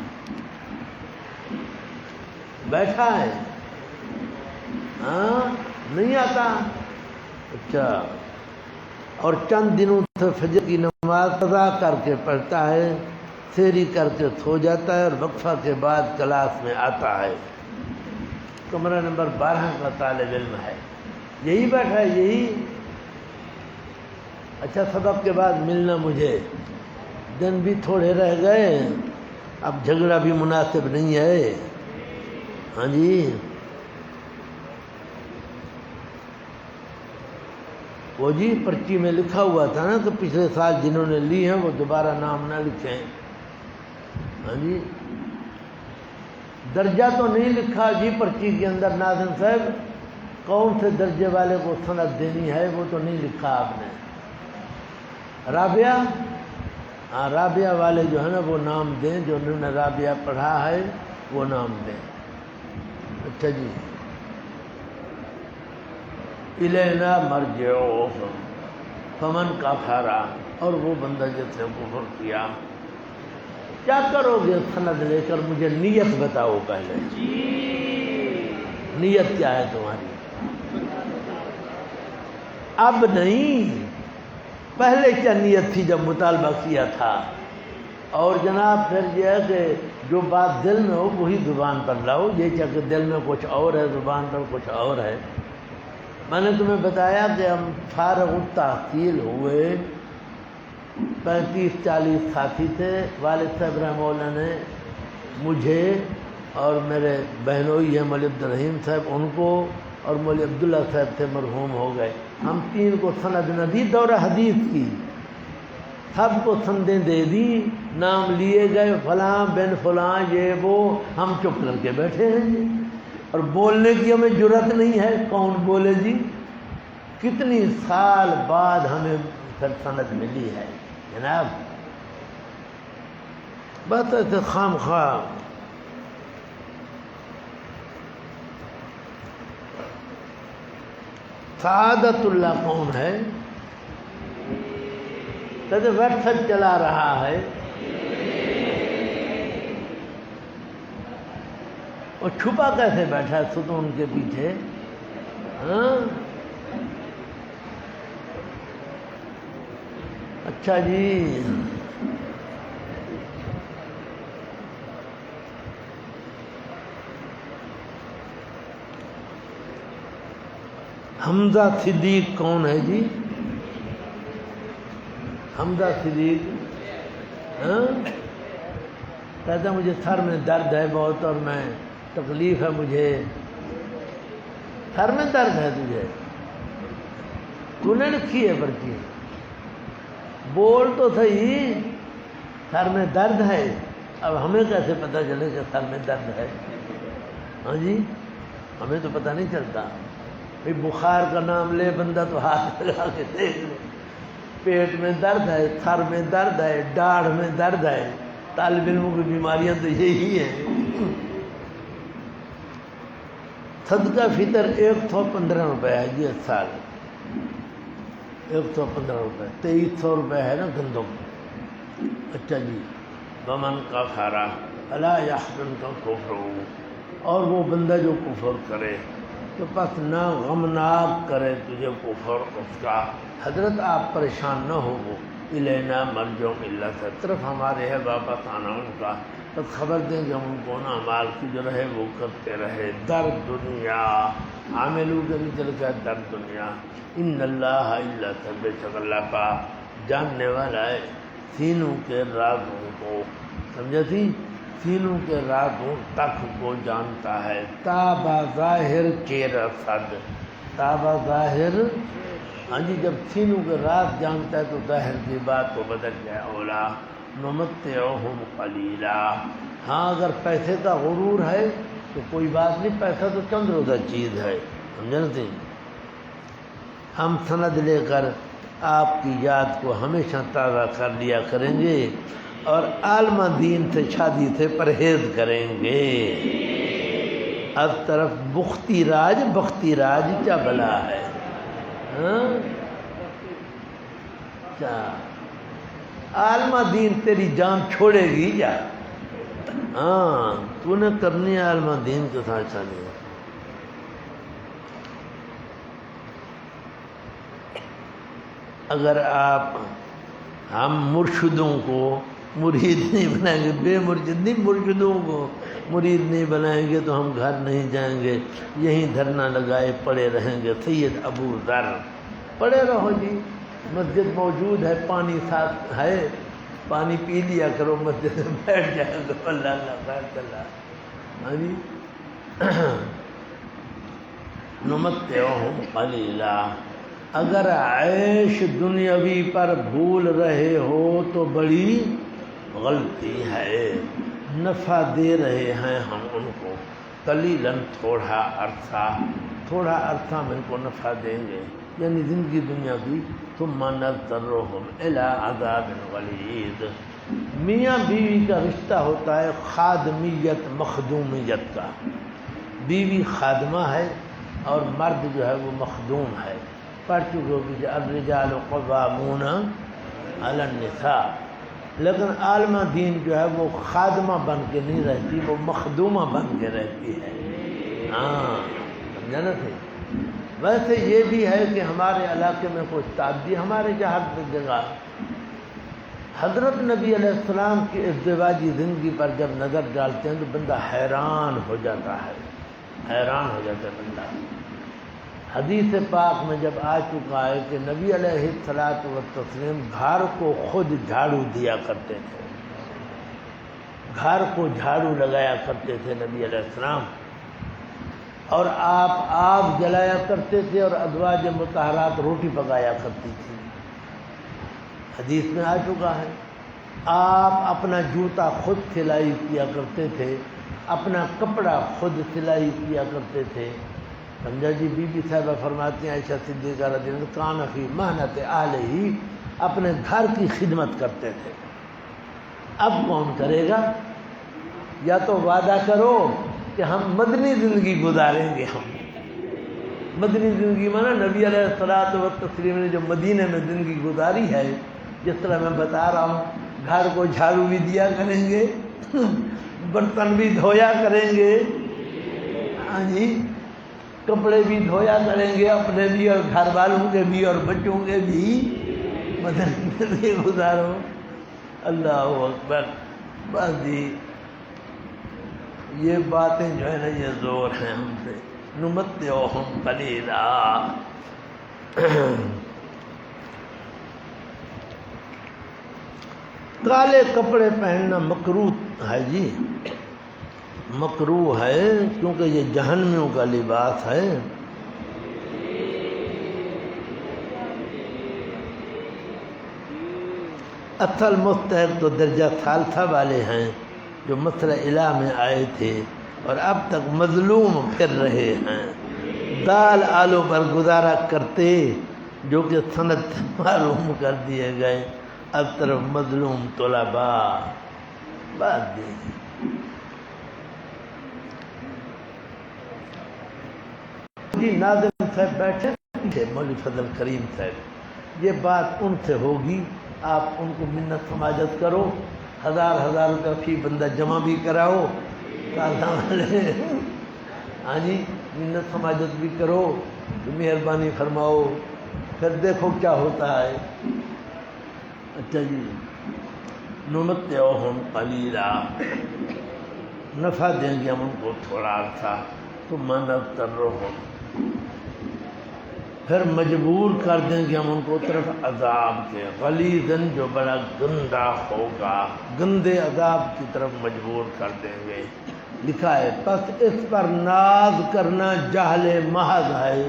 بیٹھا ہے، ہاں نہیں آتا، اچھا، اور چند دنوں سے فجر کی نماز قضا کر کے پڑھتا ہے، سحری کر کے سو جاتا ہے اور وقفہ کے بعد کلاس میں آتا ہے، کمرہ نمبر 12 کا طالب علم ہے، یہی بیٹھا ہے، یہی، اچھا سبق کے بعد ملنا مجھے، دن بھی تھوڑے رہ گئے، اب جھگڑا بھی مناسب نہیں ہے، ہاں جی، وہ جی پرچی میں لکھا ہوا تھا نا، تو پچھلے سال جنہوں نے لی ہیں وہ دوبارہ نام نہ لکھیں، ہاں جی، درجہ تو نہیں لکھا جی پرچی کے اندر، ناظم صاحب کون سے درجے والے کو سند دینی ہے وہ تو نہیں لکھا آپ نے، رابعہ، ہاں رابعہ والے جو ہے نا وہ نام دیں، جو انہوں نے رابعہ پڑھا ہے وہ نام دیں، اچھا جی، الینا مرجعوہم فمن کفر، اور وہ بندہ جس نے کفر کیا، کیا کرو گے سند لے کر؟ مجھے نیت بتاؤ پہلے، نیت کیا ہے تمہاری؟ اب نہیں، پہلے کیا نیت تھی جب مطالبہ کیا تھا؟ اور جناب پھر یہ ہے کہ جو بات دل میں ہو وہی زبان پر لاؤ، یہ کیا کہ دل میں کچھ اور ہے زبان پر کچھ اور ہے۔ میں نے تمہیں بتایا کہ ہم فارغ التحصیل ہوئے، 35-40 ساتھی تھے، والد صاحب رحمہ اللہ نے مجھے اور میرے بہنوئی ہیں مولوی عبدالرحیم صاحب، ان کو، اور مولوی عبداللہ صاحب تھے مرحوم ہو گئے، ہم 3 کو سند نہ دی، دورہ حدیث کی، سب کو سندیں دے دی، نام لیے گئے، فلاں بن فلاں یہ وہ، ہم چپ کر کے بیٹھے ہیں جی، اور بولنے کی ہمیں جرأت نہیں ہے، کون بولے جی؟ کتنی سال بعد ہمیں پھر سند ملی ہے جناب، بات ہے خام خواہ۔ سعادت اللہ کون ہے؟ کہتے ویب سائٹ چلا رہا ہے، اور چھپا کیسے بیٹھا ہے ستون کے پیچھے؟ ہاں اچھا جی، حمزہ صدیق کون ہے جی؟ حمزہ صدیق کہتا مجھے سر میں درد ہے بہت اور میں تکلیف ہے مجھے. سر میں درد ہے تجھے؟ تو نے لکھی ہے پرچی؟ بول تو صحیح. سر میں درد ہے. اب ہمیں کیسے پتہ چلے کہ سر میں درد ہے؟ ہاں جی ہمیں تو پتہ نہیں چلتا. بھئی بخار کا نام لے بندہ تو ہاتھ لگا کے دیکھ لے. پیٹ میں درد ہے، سر میں درد ہے، ڈاڑھ میں درد ہے. طالب علموں کی بیماریاں تو یہی ہیں. صدقہ فطر 115 روپے ہے جی اس سال. 115 روپے. 2300 روپے ہے نا گندم. اچھا جی. ومن کا کھارا الا یحزن کا کفر، اور وہ بندہ جو کفر کرے تو پس نہ غمناک کرے تجھے کفر اس کا. حضرت آپ پریشان نہ ہو. وہ الینا مرجعہم اللہ سے، طرف ہمارے ہے واپس آنا ان کا. بس خبر دیں گے ہم ان کو نا اعمال کی جو رہے وہ کرتے رہے. در دنیا عاملوں کے نیچے لکھا ہے در دنیا. ان اللہ الا سے، بے شک اللہ کا جاننے والا ہے سینوں کے رازوں کو. سمجھا تھی؟ سینوں کے رازوں تک کو جانتا ہے. تابا ظاہر کے رسد. تابا ظاہر، ہاں جی جب سینوں کے راز جانتا ہے تو ظاہر کی بات کو بدل جائے. اولا نمتعہم قلیلا. ہاں اگر پیسے کا غرور ہے تو کوئی بات نہیں، پیسہ تو چند روزہ چیز ہے. سمجھتے؟ ہم سند لے کر آپ کی یاد کو ہمیشہ تازہ کر لیا کریں گے اور عالمہ دین سے شادی سے پرہیز کریں گے. اب طرف بختی راج کیا بلا ہے؟ کیا عالمہ دین تیری جان چھوڑے گی کیا؟ ہاں تو نے کرنی ہے عالمہ دین کے ساتھ شادی. اگر آپ ہم مرشدوں کو مرید نہیں بنائیں گے، بے مرشد نہیں، مرشدوں کو مرید نہیں بنائیں گے تو ہم گھر نہیں جائیں گے، یہیں دھرنا لگائے پڑے رہیں گے. سید ابو ذر پڑے رہو جی. مسجد موجود ہے، پانی ساتھ ہے، پانی پی لیا کرو، مسجد میں بیٹھ جائے گا. اللہ اللہ خیر اللہ. ہاں جی. نمتعہم قلیلا. اگر عیش دنیاوی پر بھول رہے ہو تو بڑی غلطی ہے. نفع دے رہے ہیں ہم ان کو. قلیلاً تھوڑا عرصہ ہم ان کو نفع دیں گے، یعنی زندگی دنیا کی. ثم نضطرهم الی عذاب غلیظ. میاں بیوی کا رشتہ ہوتا ہے خادمیت مخدومیت کا. بیوی خادمہ ہے اور مرد جو ہے وہ مخدوم ہے. پڑھ چکے ہو کہ الرجال قوامون علی النساء. لیکن عالمہ دین جو ہے وہ خادمہ بن کے نہیں رہتی، وہ مخدومہ بن کے رہتی ہے. ہاں سمجھا نا تھے. ویسے یہ بھی ہے کہ ہمارے علاقے میں کچھ تعدی ہمارے جہاں جگہ حضرت نبی علیہ السلام کی ازدواجی زندگی پر جب نظر ڈالتے ہیں تو بندہ حیران ہو جاتا ہے بندہ. حدیث پاک میں جب آ چکا ہے کہ نبی علیہ الصلوۃ والتسلیم گھر کو خود جھاڑو دیا کرتے تھے، گھر کو جھاڑو لگایا کرتے تھے نبی علیہ السلام، اور آپ آگ جلایا کرتے تھے اور ازواج مطہرات روٹی پکایا کرتی تھی. حدیث میں آ چکا ہے. آپ اپنا جوتا خود سلائی کیا کرتے تھے، اپنا کپڑا خود سلائی کیا کرتے تھے. سمجھا جی. بی بی صاحبہ فرماتی ہیں عائشہ صدیقہ رضی اللہ عنہا کان فی محنت اہلہ، اپنے گھر کی خدمت کرتے تھے. اب کون کرے گا؟ یا تو وعدہ کرو کہ ہم مدنی زندگی گزاریں گے. ہم مدنی زندگی مانا نبی علیہ الصلوۃ والتسلیم نے جو مدینے میں زندگی گزاری ہے، جس طرح میں بتا رہا ہوں، گھر کو جھاڑو بھی دیا کریں گے، برتن بھی دھویا کریں گے، ہاں جی، کپڑے بھی دھویا کریں گے، اپنے بھی اور گھر والوں کے بھی اور بچوں کے بھی. مدنی زندگی گزارو. اللہ اکبر. بس جی یہ باتیں جو ہے نا یہ زور ہیں ہم سے. نمتعہم قلیلا. کالے کپڑے پہننا مکروہ ہے جی، مکروہ ہے، کیونکہ یہ جہنمیوں کا لباس ہے۔ اصل مستحق تو درجہ ثالثہ والے ہیں جو مسئلہ الہ میں آئے تھے اور اب تک مظلوم پھر رہے ہیں، دال آلو پر گزارا کرتے جو کہ سند معلوم کر دیے گئے، اب طرف مظلوم طلباء بات دی۔ جی ناظم صاحب بیٹھے تھے، مولوی فضل کریم صاحب، یہ بات ان سے ہوگی، آپ ان کو منت سماجت کرو، 1000 روپیہ فی بندہ جمع بھی کراؤ، ہاں جی منت سماجت بھی کرو، مہربانی فرماؤ، پھر دیکھو کیا ہوتا ہے۔ اچھا جی، نمتعہم قلیلا، نفع دیں گے ہم ان کو تھوڑا سا، ثم نضطرہم، پھر مجبور کر دیں گے ہم ان کو طرف عذاب کے، غلیظاً جو بڑا گندا ہوگا، گندے عذاب کی طرف مجبور کر دیں گے۔ لکھا ہے پس اس پر ناز کرنا جہل محض ہے،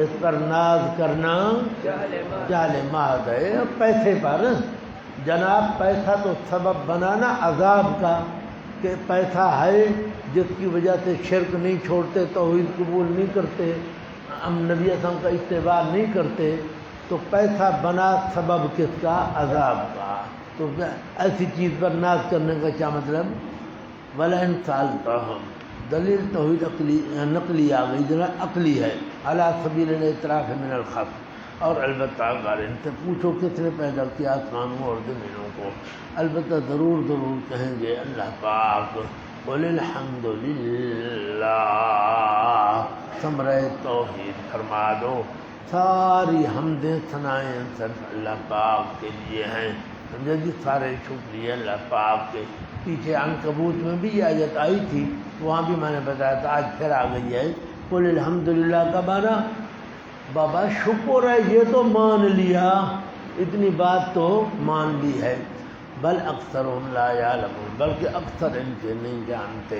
اس پر ناز کرنا جہل محض ہے۔ پیسے پر جناب، پیسہ تو سبب بنانا عذاب کا، کہ پیسہ ہے جس کی وجہ سے شرک نہیں چھوڑتے، توحید قبول نہیں کرتے، ہم نبی اعظم کا اتباع نہیں کرتے، تو پیسہ بنا سبب کس کا؟ عذاب کا۔ تو ایسی چیز پر ناز کرنے کا کیا مطلب؟ وَلَئِن سَأَلْتَهُمْ، دلیل توحید نقلی آ گئی، جناب عقلی ہے، عَلَىٰ سَبِيلِ الْاعْتِرَافِ مِنَ الْخَفْضِ، اور البتہ اگر ان سے پوچھو کس نے پیدا کیا آسمانوں اور زمینوں کو، البتہ ضرور کہیں گے اللہ پاک۔ قُلِ الْحَمْدُ لِلَّهِ، ثمرۂ توحید فرما دو، ساری حمدیں ثنائیں صرف اللہ پاک کے لیے ہیں، سمجھے جی، سارے شکریہ اللہ پاک کے۔ پیچھے عنکبوت میں بھی یہ آیت آئی تھی، وہاں بھی میں نے بتایا تھا، آج پھر آ گئی ہے۔ قُلِ الْحَمْدُلِلَّہ کا معنی بابا شکر ہے، یہ تو مان لیا، اتنی بات تو مان لی ہے، بل اکثرهم لا یعلمون، بلکہ اکثر ان کے نہیں جانتے۔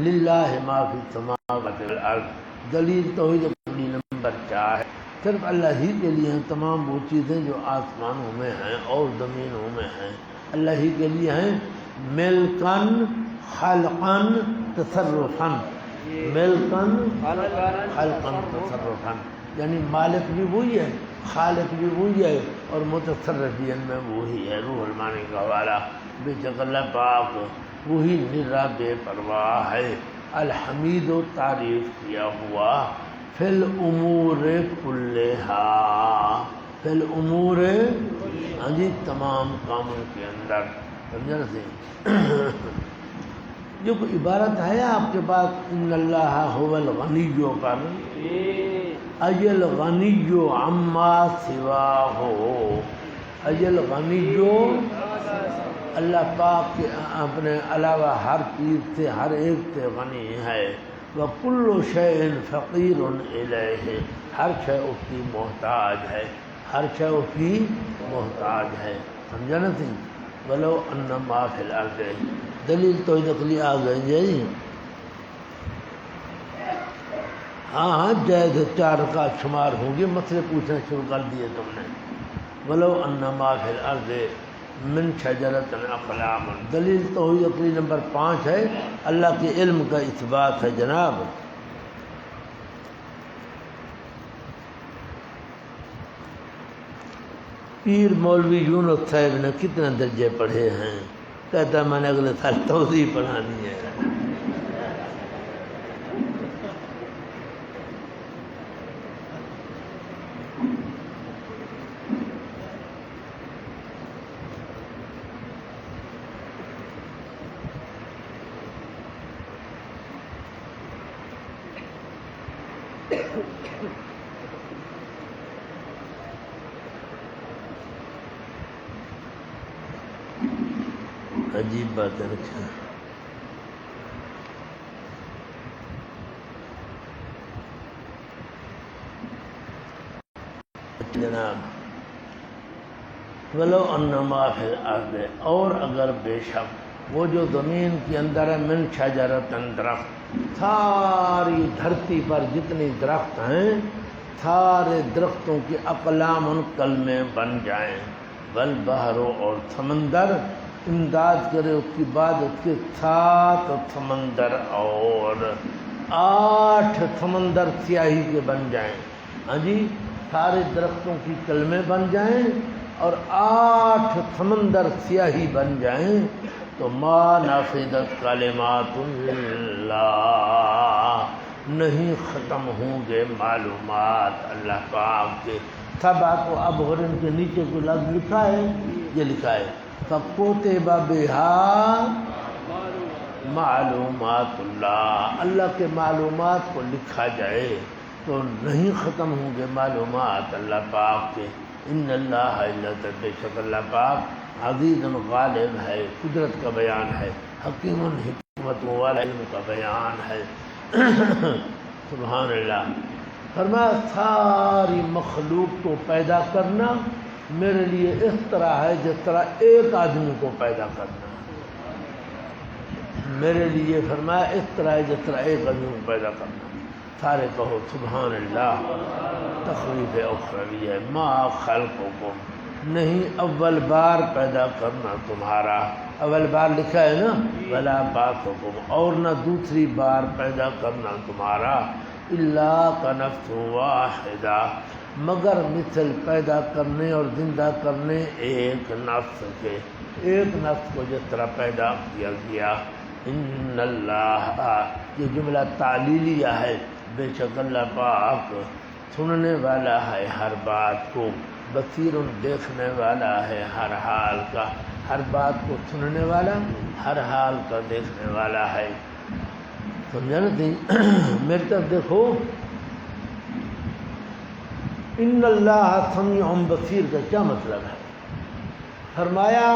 للہ ما فی السماوات والارض، دلیل توحید اپنی نمبر 4 ہے، صرف اللہ ہی کے لیے ہیں تمام وہ چیزیں جو آسمانوں میں ہیں اور زمینوں میں ہیں، اللہ ہی کے لیے ہیں، ملکن خلقن تصرفن، ملکن خلقن تصرفن، یعنی مالک بھی وہی ہے، خالق بھی وہی ہے، اور متصرف بھی ان میں وہی ہے۔ روح المانی کا حوالہ، بے شک اللہ پاک وہی نرا بے پرواہ ہے، الحمید و تعریف کیا ہوا، فی الامور کلہا، فی الامور، ہاں جی تمام کاموں کے اندر، سمجھا نا؟ جو کوئی عبارت ہے آپ کے پاس، ان اللہ هو الغنی پر، ای الغنی عما سواہ، ای الغنی، اللہ پاک کے اپنے علاوہ ہر چیز سے، ہر ایک سے غنی ہے، وَكُلُّ شَيْءٍ فَقِيرٌ إِلَيْهِ، ہر شے اس کی محتاج ہے، ہر شے اس کی محتاج ہے، سمجھا نا سی؟ وَلَوْ أَنَّ مَا فِي الْأَرْضِ، دلیل تو نقلی آ گئی جی، ہاں جائز 4 کا شمار ہوں گے، مسئلے پوچھنا شروع کر دیے تم نے۔ وَلَوْ أَنَّ مَا فِي الْأَرْضِ من شجرۃ اقلام، دلیل توحید عقلی نمبر 5 ہے، اللہ کے علم کا اثبات ہے جناب۔ پیر مولوی یونس صاحب نے کتنے درجے پڑھے ہیں؟ کہتا ہے میں نے اگلے سال توضیح پڑھانی ہے۔ عجیب بات ہے۔ جناب ولو انما فی الارض، اور اگر بے شک وہ جو زمین کے اندر ہے من شجرۃ، درخت، ساری دھرتی پر جتنی درخت ہیں سارے درختوں کی اقلام کلمے بن جائیں، والبحر، اور سمندر امداد کرے اس کی بعد اس کے 7 سمندر اور 8 سمندر سیاہی کے بن جائیں، ہاں جی سارے درختوں کی کلمے بن جائیں اور 8 سمندر سیاہی بن جائیں تو ما نافذت کلمات اللہ، نہیں ختم ہوں گے معلومات اللہ پاک کے۔ سبا کو اب غرن کے نیچے کو لفظ لکھا ہے، یہ لکھا ہے فَكُتِبَ بِهَا معلومات اللہ، اللہ کے معلومات کو لکھا جائے تو نہیں ختم ہوں گے معلومات اللہ پاک کے۔ ان اللہ بے شک اللہ پاک عزیز غالب ہے، قدرت کا بیان ہے، حکیم حکمت والا علم کا بیان ہے۔ سبحان اللہ۔ فرمایا ساری مخلوق کو پیدا کرنا میرے لیے اس طرح ہے جس طرح ایک آدمی کو پیدا کرنا، میرے لیے فرمایا اس طرح ہے جس طرح ایک آدمی کو پیدا کرنا۔ سارے کہو سبحان اللہ۔ تخویف اخروی ہے، ما خلقکم، نہیں اول بار پیدا کرنا تمہارا، اول بار لکھا ہے نا، ولا بعثکم، اور نہ دوسری بار پیدا کرنا تمہارا، الا کنفس واحدہ، مگر مثل پیدا کرنے اور زندہ کرنے ایک نفس کے، ایک نفس کو جس طرح پیدا کیا گیا۔ ان اللہ، یہ جملہ تعلیلیہ ہے، بے شک اللہ پاک سننے والا ہے ہر بات کو، بصیر دیکھنے والا ہے ہر حال کا، ہر بات کو سننے والا، ہر حال کا دیکھنے والا ہے۔ سمجھا نا تھی؟ میری طرف دیکھو، ان اللہ سمیع بصیر کا کیا مطلب ہے؟ فرمایا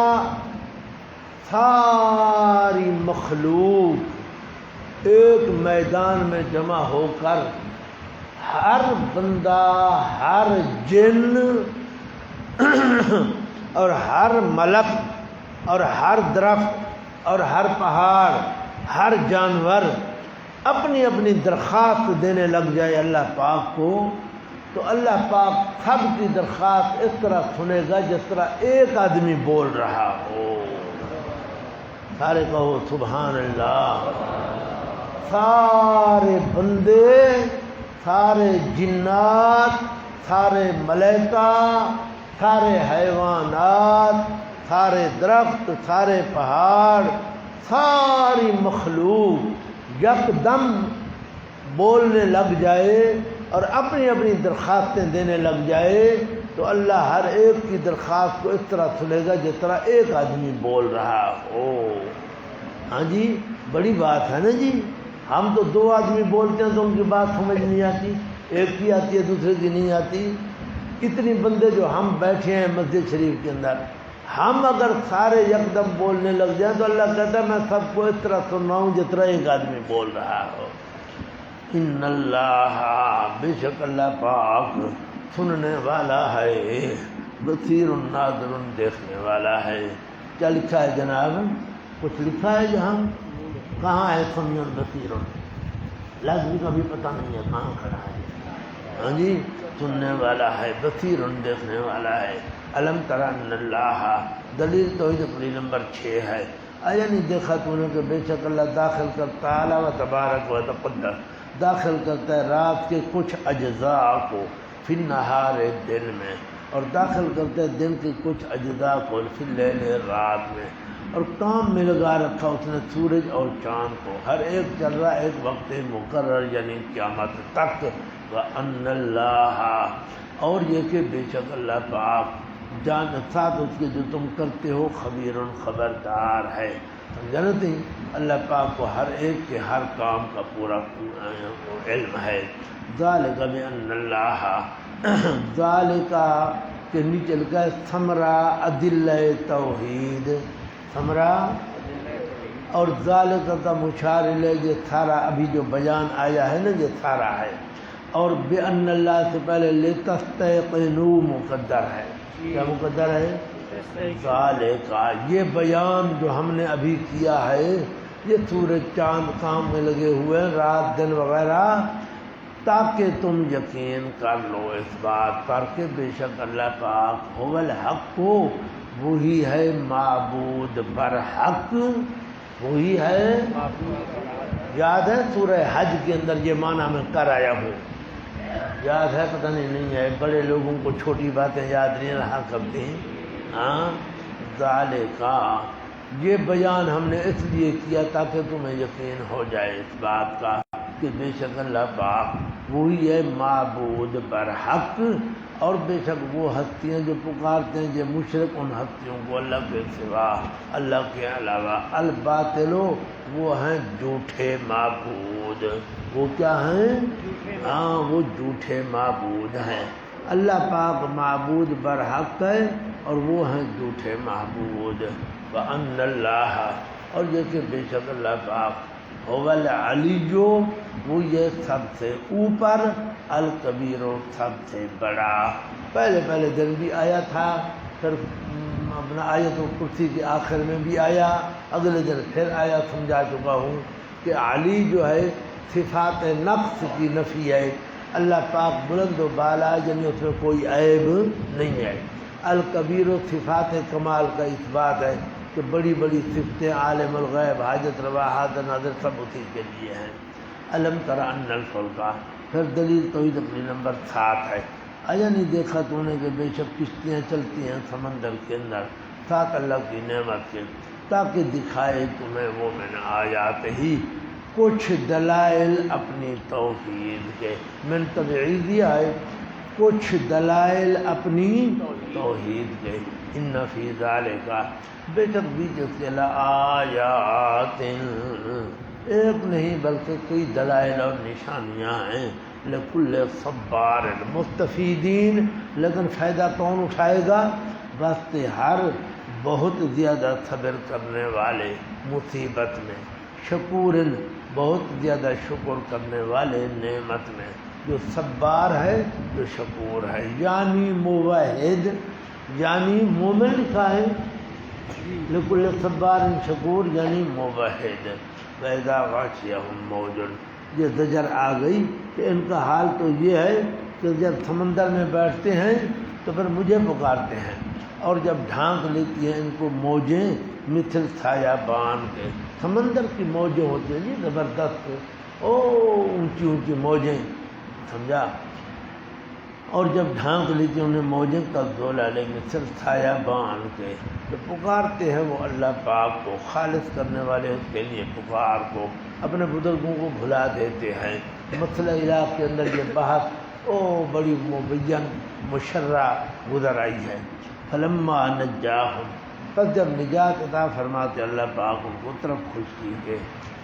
ساری مخلوق ایک میدان میں جمع ہو کر، ہر بندہ، ہر جن اور ہر ملک اور ہر درخت اور ہر پہاڑ، ہر جانور اپنی اپنی درخواست دینے لگ جائے اللہ پاک کو، تو اللہ پاک سب کی درخواست اس طرح سنے گا جس طرح ایک آدمی بول رہا ہو۔ سارے کہو سبحان اللہ۔ سارے بندے، سارے جنات، سارے ملائکہ، سارے حیوانات، سارے درخت، سارے پہاڑ، ساری مخلوق یکدم بولنے لگ جائے اور اپنی اپنی درخواستیں دینے لگ جائے تو اللہ ہر ایک کی درخواست کو اس طرح سنے گا جس طرح ایک آدمی بول رہا ہو۔ ہاں جی بڑی بات ہے نا جی، ہم تو 2 آدمی بولتے ہیں تو ان کی بات سمجھ نہیں آتی، ایک کی آتی ہے دوسرے کی نہیں آتی۔ اتنی بندے جو ہم بیٹھے ہیں مسجد شریف کے اندر، ہم اگر سارے یکدم بولنے لگ جائیں تو اللہ کہتا ہے میں سب کو اس طرح سناؤں جس طرح ایک آدمی بول رہا ہو۔ ان اللہ، بے شک اللہ پاک سننے والا ہے، بصیر ناظر دیکھنے والا ہے۔ کیا لکھا ہے جناب؟ کچھ لکھا ہے جہاں؟ کہاں ہے سمیع بصیر؟ لفظ کا بھی پتہ نہیں ہے کہاں کھڑا ہے۔ ہاں جی سننے والا ہے، بصیر دیکھنے والا ہے۔ الم تر ان اللہ، دلیل توحید پڑی نمبر 6 ہے۔ آیا نہیں دیکھا تو نے کہ بے شک اللہ داخل کرتا اعلیٰ و تبارک و تقدس، داخل کرتا ہے رات کے کچھ اجزاء کو فی النہار دن میں، اور داخل کرتا ہے دن کے کچھ اجزاء کو فی اللیل رات میں، اور کام میں لگا رکھا اس نے سورج اور چاند کو، ہر ایک چل رہا ایک وقت مقرر یعنی قیامت تک۔ وَأَنَّ اللَّهَ، اور یہ کہ بے شک اللہ پاک جان ساتھ اس کے جو تم کرتے ہو خبیر خبردار ہے۔ جانتے اللہ پاک کو ہر ایک کے ہر کام کا پورا علم ہے۔ ذالک بأن اللہ، ذالک کے نیچے لکھا ہے ثمرہ ادلہ توحید، ثمرہ، اور ذالک کا مشار الیہ یہ سارا ابھی جو بیان آیا ہے نا یہ سارا ہے، اور بِأَنَّ اللہ سے پہلے لِتَسْتَيْقِنُوا مقدر ہے. کیا مقدر ہے؟ ذالک. یہ بیان جو ہم نے ابھی کیا ہے یہ سورج چاند کام میں لگے ہوئے ہیں رات دن وغیرہ تاکہ تم یقین کر لو اس بات پر کہ بے شک اللہ پاک هو الحق کو وہی ہے معبود برحق وہی ہے. یاد ہے سورہ حج کے اندر یہ معنی میں کر آیا ہوں. یاد ہے؟ پتہ نہیں ہے. بڑے لوگوں کو چھوٹی باتیں یاد نہیں رہا کرتی ہیں. ہاں ذالکا یہ بیان ہم نے اس لیے کیا تاکہ تمہیں یقین ہو جائے اس بات کا کہ بے شک اللہ پاک وہی ہے معبود برحق اور بے شک وہ ہستیاں جو پکارتے ہیں یہ مشرک ان ہستیوں کو اللہ کے سوا اللہ کے علاوہ الباطلو وہ ہیں جھوٹے معبود. وہ کیا ہیں؟ ہاں وہ جھوٹے معبود ہیں. اللہ پاک معبود برحق ہے اور وہ ہیں جھوٹے معبود. وَأَنَّ اللَّهَ اور یہ کہ بے شک اللہ پاک هو العلی وہ یہ سب سے اوپر الکبیر سب سے بڑا. پہلے دن بھی آیا تھا پھر اپنا آیت الکرسی کے آخر میں بھی آیا اگلے دن پھر آیا. سمجھا چکا ہوں کہ علی جو ہے صفات نقص کی نفی ہے. اللہ پاک بلند و بالا یعنی اس میں کوئی عیب نہیں ہے. الکبیر و صفات کمال کا اثبات ہے کہ بڑی بڑی صفتیں عالم الغیب حاجت روا حاضر ناظر سب اسی کے لیے ہیں. الم تر ان الفلک پھر دلیل توحید اپنی نمبر 7 ہے. آیا نہیں دیکھا تو نے کہ بے شک کشتیاں چلتی ہیں سمندر کے اندر ساتھ اللہ کی نعمت کے تاکہ دکھائے تمہیں وہ من آیات ہی کچھ دلائل اپنی توحید کے. من تبعیضی آئے کچھ دلائل اپنی توحید کے. ان فی ذالک بے شک بیچ سے لآیات ایک نہیں بلکہ کئی دلائل اور نشانیاں ہیں. لکل صبار مستفیدین لیکن فائدہ کون اٹھائے گا؟ واسطے ہر بہت زیادہ صبر کرنے والے مصیبت میں. شکور بہت زیادہ شکر کرنے والے نعمت میں. جو صبار ہے جو شکور ہے یعنی موحد یعنی مومن کا ہے. لکل صبار شکور یعنی موحد. وَإِذَا غَشِيَهُم مَّوْجٌ یہ زجر آ گئی کہ ان کا حال تو یہ ہے کہ جب سمندر میں بیٹھتے ہیں تو پھر مجھے پکارتے ہیں اور جب ڈھانک لیتی ہیں ان کو موجیں مثل سایہ بان کے. سمندر کی موجیں ہوتی ہیں جی زبردست اونچی اونچی موجیں سمجھا. اور جب ڈھانک لیتی ہیں انہیں موجیں کا زولا لے مثل سایہ بان کے. تو پکارتے ہیں وہ اللہ پاک کو خالص کرنے والے اس کے لیے پکار کو اپنے بزرگوں کو بھلا دیتے ہیں. مسئلہ الہ کے اندر یہ بحث بڑی مبین مشرع گزر آئی ہے. فلما نجاہم پس جب نجات عطا فرماتے اللہ پاک ان کو طرف خشکی کے.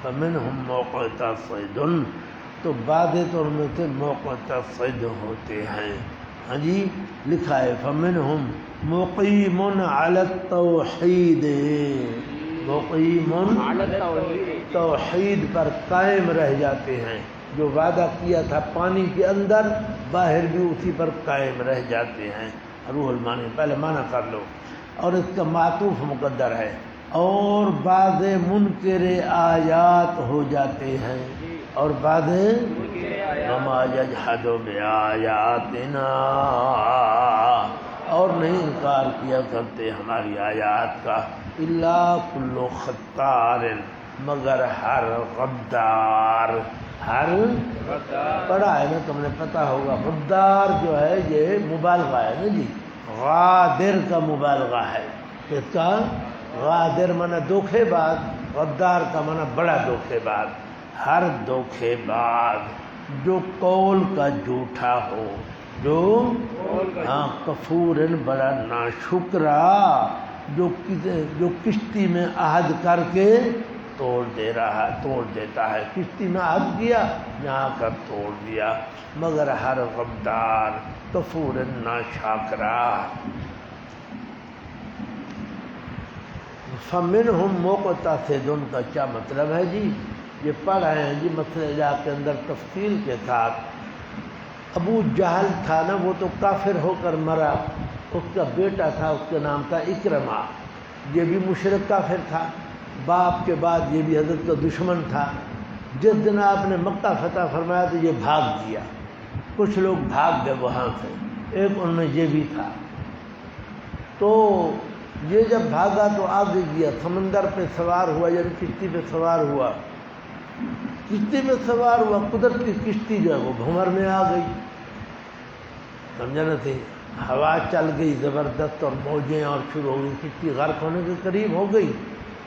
فمنہم موقع صید تو بعد تو ان میں سے موقع صید ہوتے ہیں. ہاں جی لکھا ہے فمنہم مقیم علی التوحید مقیم توحید پر قائم رہ جاتے ہیں. جو وعدہ کیا تھا پانی کے اندر باہر بھی اسی پر قائم رہ جاتے ہیں. روح المانی پہلے معنی کر لو اور اس کا معطوف مقدر ہے. اور بعض منکر آیات ہو جاتے ہیں اور بعض وما یجحد بآیاتنا اور نہیں انکار کیا کرتے ہماری آیات کا. الا کل خطار مگر ہر غدار. ہر پڑھا ہے نا تم نے پتہ ہوگا. غدار جو ہے یہ مبالغہ ہے نا جی. غادر کا مبالغہ ہے. اس کا غادر معنی دھوکے باز غدار کا معنی بڑا دھوکے باز. ہر دھوکے باز جو قول کا جھوٹا ہو جو کفورن بڑا ناشکرا جو کشتی میں عہد کر کے توڑ دیتا ہے. کشتی میں عہد کیا یہاں کر توڑ دیا. مگر ہر غدار کفورن ناشاکرا. فمنہم موقع صیدن کا کیا مطلب ہے جی؟ یہ پڑھ رہے ہیں جی مسئلہ الہ کے اندر تفصیل کے ساتھ ابو جہل تھا نا، وہ تو کافر ہو کر مرا، اس کا بیٹا تھا، اس کا نام تھا اکرمہ، یہ بھی مشرک کافر تھا، باپ کے بعد یہ بھی حضرت کا دشمن تھا۔ جس دن آپ نے مکہ فتح فرمایا تو یہ بھاگ گیا، کچھ لوگ بھاگ گئے وہاں سے، ایک ان میں یہ بھی تھا۔ تو یہ جب بھاگا تو آگے گیا، سمندر پہ سوار ہوا، یعنی کشتی پہ سوار ہوا، کشتی پہ سوار ہوا، قدرت کی کشتی جو ہے وہ بھنور میں آ گئی، سمجھا نہ تھی، ہوا چل گئی زبردست اور موجیں اور شروع ہو گئی، کشتی غرق ہونے کے قریب ہو گئی۔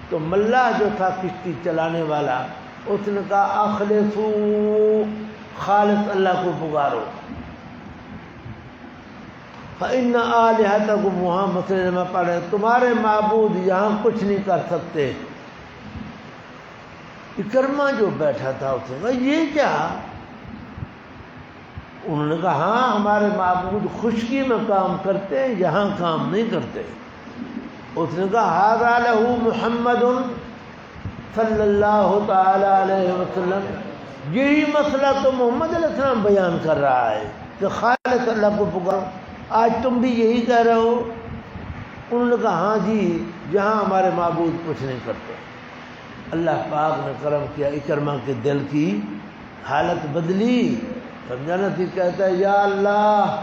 تو ملاح جو تھا کشتی چلانے والا، اس نے کہا اخلصو، خالص اللہ کو پکارو، فإن آلہتکم، وہاں مسئلے میں پڑھے تمہارے معبود یہاں کچھ نہیں کر سکتے۔ اکرمہ جو بیٹھا تھا اس نے کہا یہ کیا؟ انہوں نے کہا ہاں ہمارے معبود خشکی میں کام کرتے ہیں، یہاں کام نہیں کرتے۔ اس نے کہا ھذا لہ محمد صلی اللہ تعالی علیہ وسلم، یہی مسئلہ تو محمد علیہ السلام بیان کر رہا ہے کہ خالص اللہ کو پکارو، آج تم بھی یہی کہہ رہے ہو؟ انہوں نے کہا ہاں جی، یہاں ہمارے معبود کچھ نہیں کرتے۔ اللہ پاک نے کرم کیا، اکرمہ کے دل کی حالت بدلی، سمجھانا تھی، کہتا ہے یا اللہ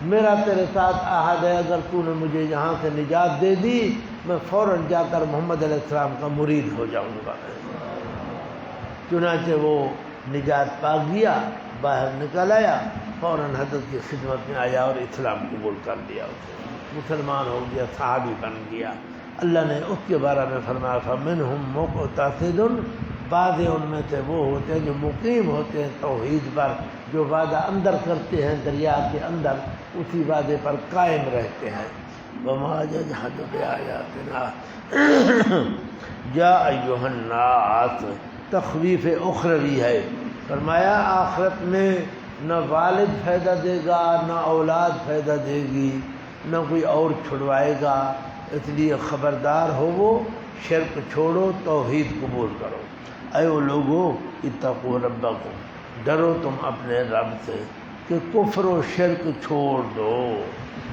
میرا تیرے ساتھ عہد ہے، اگر تو نے مجھے یہاں سے نجات دے دی میں فوراً جا کر محمد علیہ السلام کا مرید ہو جاؤں گا۔ چنانچہ وہ نجات پا گیا، باہر نکل آیا، فوراً حضرت کی خدمت میں آیا اور اسلام قبول کر لیا، اسے مسلمان ہو گیا، صحابی بن گیا۔ اللہ نے اس کے بارے میں فرمایا فَمِنْهُمْ مُقْتَصِدٌ، بعض ان میں سے وہ ہوتے ہیں جو مقیم ہوتے ہیں توحید پر، جو وعدہ اندر کرتے ہیں دریا کے اندر، اسی وعدے پر قائم رہتے ہیں۔ وَمَا يَجْحَدُ بِآيَاتِنَا یا ایھا الناس، تخویف اخروی ہے، فرمایا آخرت میں نہ والد فائدہ دے گا، نہ اولاد فائدہ دے گی، نہ کوئی اور چھڑوائے گا، اس لیے خبردار ہو، وہ شرک چھوڑو، توحید قبول کرو۔ اے وہ لوگو اتقوا ربکم، ڈرو تم اپنے رب سے کہ کفر و شرک چھوڑ دو،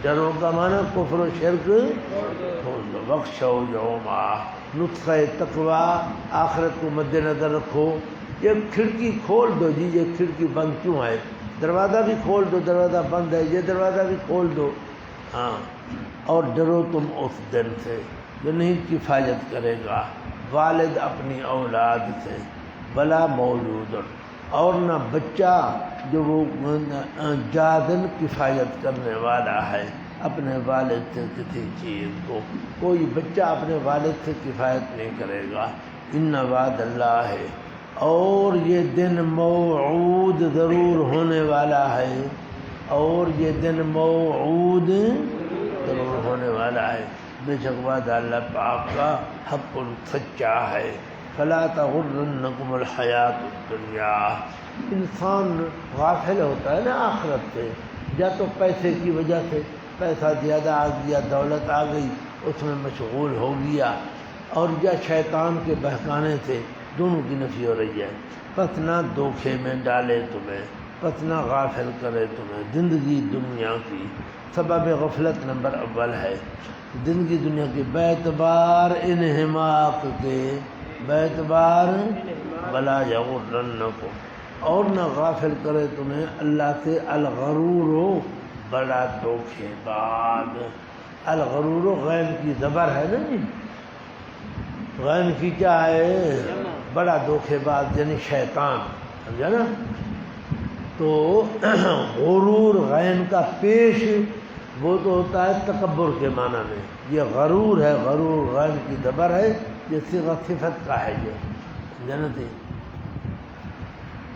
ڈرو کا معنی کفر و شرک چھوڑ دو۔ وخشوا یوما، نطقہ تقوی آخرت کو مد نظر رکھو۔ یہ کھڑکی کھول دو جی، یہ کھڑکی بند کیوں ہے؟ دروازہ بھی کھول دو، دروازہ بند ہے، یہ دروازہ بھی کھول دو، ہاں۔ اور ڈرو تم اس دن سے جو نہیں کفایت کرے گا والد اپنی اولاد سے، بلا مولود، اور نہ بچہ جو وہ جادن کفایت کرنے والا ہے اپنے والد سے کسی چیز کو، کوئی بچہ اپنے والد سے کفایت نہیں کرے گا۔ ان وعد اللہ ہے، اور یہ دن موعود ضرور ہونے والا ہے، اور یہ دن موعود ضرور ہونے والا ہے، بے شک وعدہ اللہ پاک کا حق سچا ہے۔ فلا تغرنکم الحیات الدنیا، انسان غافل ہوتا ہے نا آخرت سے، یا تو پیسے کی وجہ سے، پیسہ زیادہ آ گیا، دولت آ گئی، اس میں مشغول ہو گیا، اور یا شیطان کے بہکانے سے، دونوں کی نفی ہو رہی ہے۔ پس نہ دھوکے میں ڈالے تمہیں، پس نہ غافل کرے تمہیں زندگی دنیا کی۔ سبب غفلت نمبر اول ہے زندگی دنیا کی بیعتبار انحماق کے، بیعتبار بلا یغرنکم، اور نہ غافل کرے تمہیں اللہ سے الغرور، بڑا دھوکے باز۔ الغرور غین کی زبر ہے نا جی، غین کی کیا ہے؟ بڑا دھوکے باز، یعنی شیطان، سمجھا نا؟ تو غرور غین کا پیش وہ تو ہوتا ہے تکبر کے معنی میں، یہ غرور ہے، غرور غین کی زبر ہے، یہ صفت کا ہے، یہ جنتی۔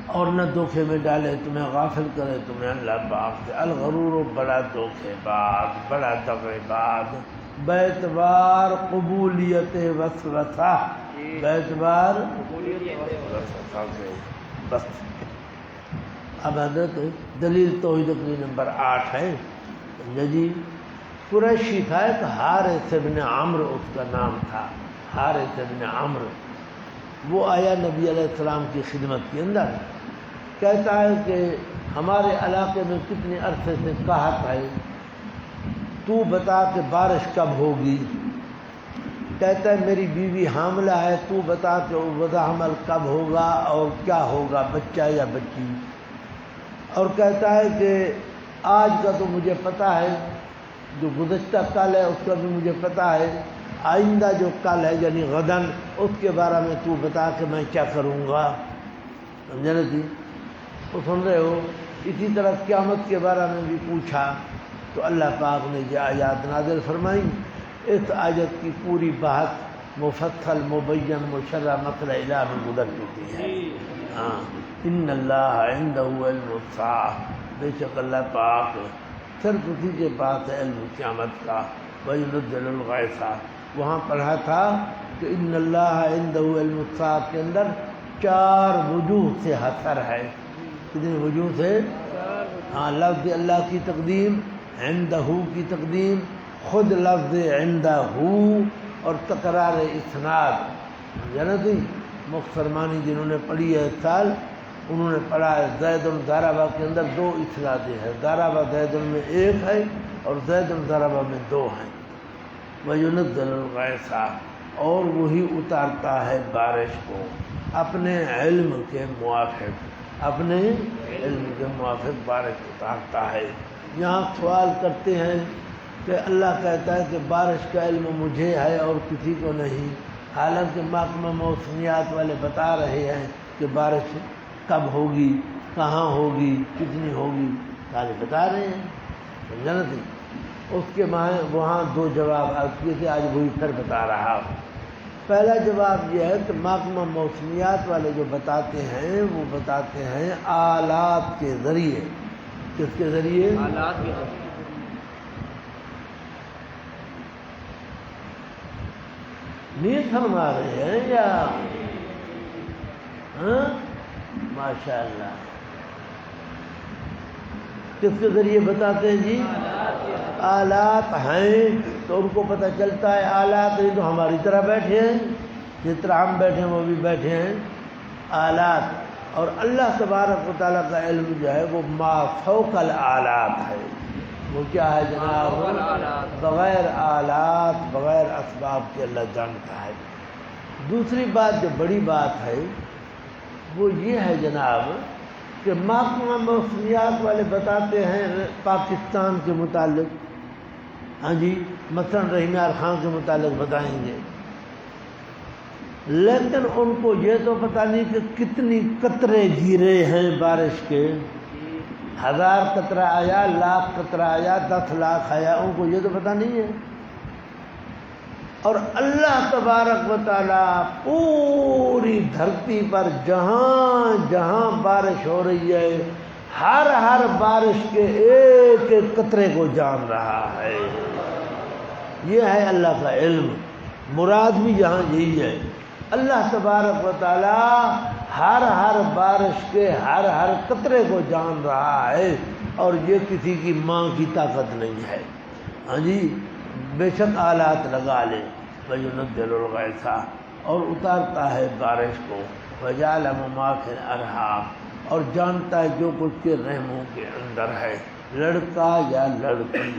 اور نہ دھوکے میں ڈالے تمہیں، غافل کرے تمہیں اللہ پاک سے، الغرور بڑا دھوکے باز، بڑا دغے باز، بیعتبار قبولیت وسوسہ، بیعتبار وسوسہ کے، بس۔ اب حضرت دلیل توحید نمبر 8 ہے جی، قریشی تھا ایک حارث ابن عمرو، اس کا نام تھا حارث ابن عمرو۔ وہ آیا نبی علیہ السلام کی خدمت کے اندر، کہتا ہے کہ ہمارے علاقے میں کتنے عرصے سے قحط ہے، تو بتا کہ بارش کب ہوگی؟ کہتا ہے میری بیوی حاملہ ہے، تو بتا کہ وضع حمل کب ہوگا اور کیا ہوگا، بچہ یا بچی؟ اور کہتا ہے کہ آج کا تو مجھے پتہ ہے، جو گزشتہ کل ہے اس کا بھی مجھے پتہ ہے، آئندہ جو کل ہے یعنی غدن، اس کے بارے میں تو بتا کہ میں کیا کروں گا۔ سمجھا نا جی؟ وہ سن رہے ہو؟ اسی طرح قیامت کے بارے میں بھی پوچھا تو اللہ پاک نے یہ آیات نازل فرمائی۔ اس آیت کی پوری بات مفصل مبین مشرح مسئلہ الہ میں گزر چکی ہے۔ ہاں، ان اللہ عندہ علم الساعہ، بے شک اللہ پاک صرف اسی کے پاس ہے علم قیامت کا۔ وَيُنَزِّلُ الْغَيْثَ، وہاں پڑھا تھا کہ ان اللہ عندہ علم الساعہ کے اندر 4 وجوہ سے حصر ہے۔ کتنے وجوہ سے؟ ہاں، لفظ اللہ کی تقدیم، عندہ کی تقدیم، خود لفظ عندہ اور تکرار اسناد۔ جنتی مختصرمانی جنہوں نے پڑھی ہے اس سال، انہوں نے پڑھا ہے زید الضربہ کے اندر 2 اسنادیں ہیں، ضربہ زید میں 1 ہے اور زید الضربہ میں 2 ہیں۔ وَيُنَزِّلُ الْغَيْثَ، اور وہی اتارتا ہے بارش کو اپنے علم کے موافق، اپنے علم کے موافق بارش اتارتا ہے۔ یہاں سوال کرتے ہیں کہ اللہ کہتا ہے کہ بارش کا علم مجھے ہے اور کسی کو نہیں، حالانکہ محکمہ موسمیات والے بتا رہے ہیں کہ بارش کب ہوگی، کہاں ہوگی، کتنی ہوگی، سارے بتا رہے ہیں۔ سمجھا نا تھی؟ اس کے وہاں 2 جواب عرض کیے تھے، آج وہی پھر بتا رہا ہوں۔ پہلا جواب یہ ہے کہ محکمہ موسمیات والے جو بتاتے ہیں وہ بتاتے ہیں آلات کے ذریعے۔ کس کے ذریعے؟ آلات کے ذریعے۔ نہیں فرما رہے ہیں یا؟ ہاں، ماشاء اللہ۔ کس کے ذریعے بتاتے ہیں جی؟ آلات ہیں تو ان کو پتہ چلتا ہے آلات نہیں تو ہماری طرح بیٹھے ہیں، جس طرح ہم بیٹھے ہیں وہ بھی بیٹھے ہیں۔ آلات، اور اللہ تبارک و تعالیٰ کا علم جو ہے وہ ما فوق الآلات ہے۔ وہ کیا ہے جناب؟ بغیر آلات، بغیر اسباب کے اللہ جانتا ہے۔ دوسری بات جو بڑی بات ہے وہ یہ ہے جناب کہ محکمہ موسمیات والے بتاتے ہیں پاکستان کے متعلق، ہاں جی، مثلا رحیم یار خان کے متعلق بتائیں گے، لیکن ان کو یہ تو پتہ نہیں کہ کتنی قطرے گرے ہیں بارش کے، 1000 قطرہ آیا، 1,00,000 قطرہ آیا، 10 لاکھ آیا، ان کو یہ تو پتہ نہیں ہے۔ اور اللہ تبارک و تعالیٰ پوری دھرتی پر جہاں جہاں بارش ہو رہی ہے ہر بارش کے ایک ایک قطرے کو جان رہا ہے۔ یہ ہے اللہ کا علم، مراد بھی یہاں یہی ہے۔ اللہ تبارک و تعالیٰ ہر بارش کے ہر قطرے کو جان رہا ہے، اور یہ کسی کی ماں کی طاقت نہیں ہے۔ ہاں جی، بے شک آلات لگا لے۔ وَيُنَزِّلُ الْغَيْثَ، اور اتارتا ہے بارش کو، وَيَعْلَمُ مَا فِي الْأَرْحَامِ، اور جانتا ہے جو کچھ کے رحموں کے اندر ہے، لڑکا یا لڑکی،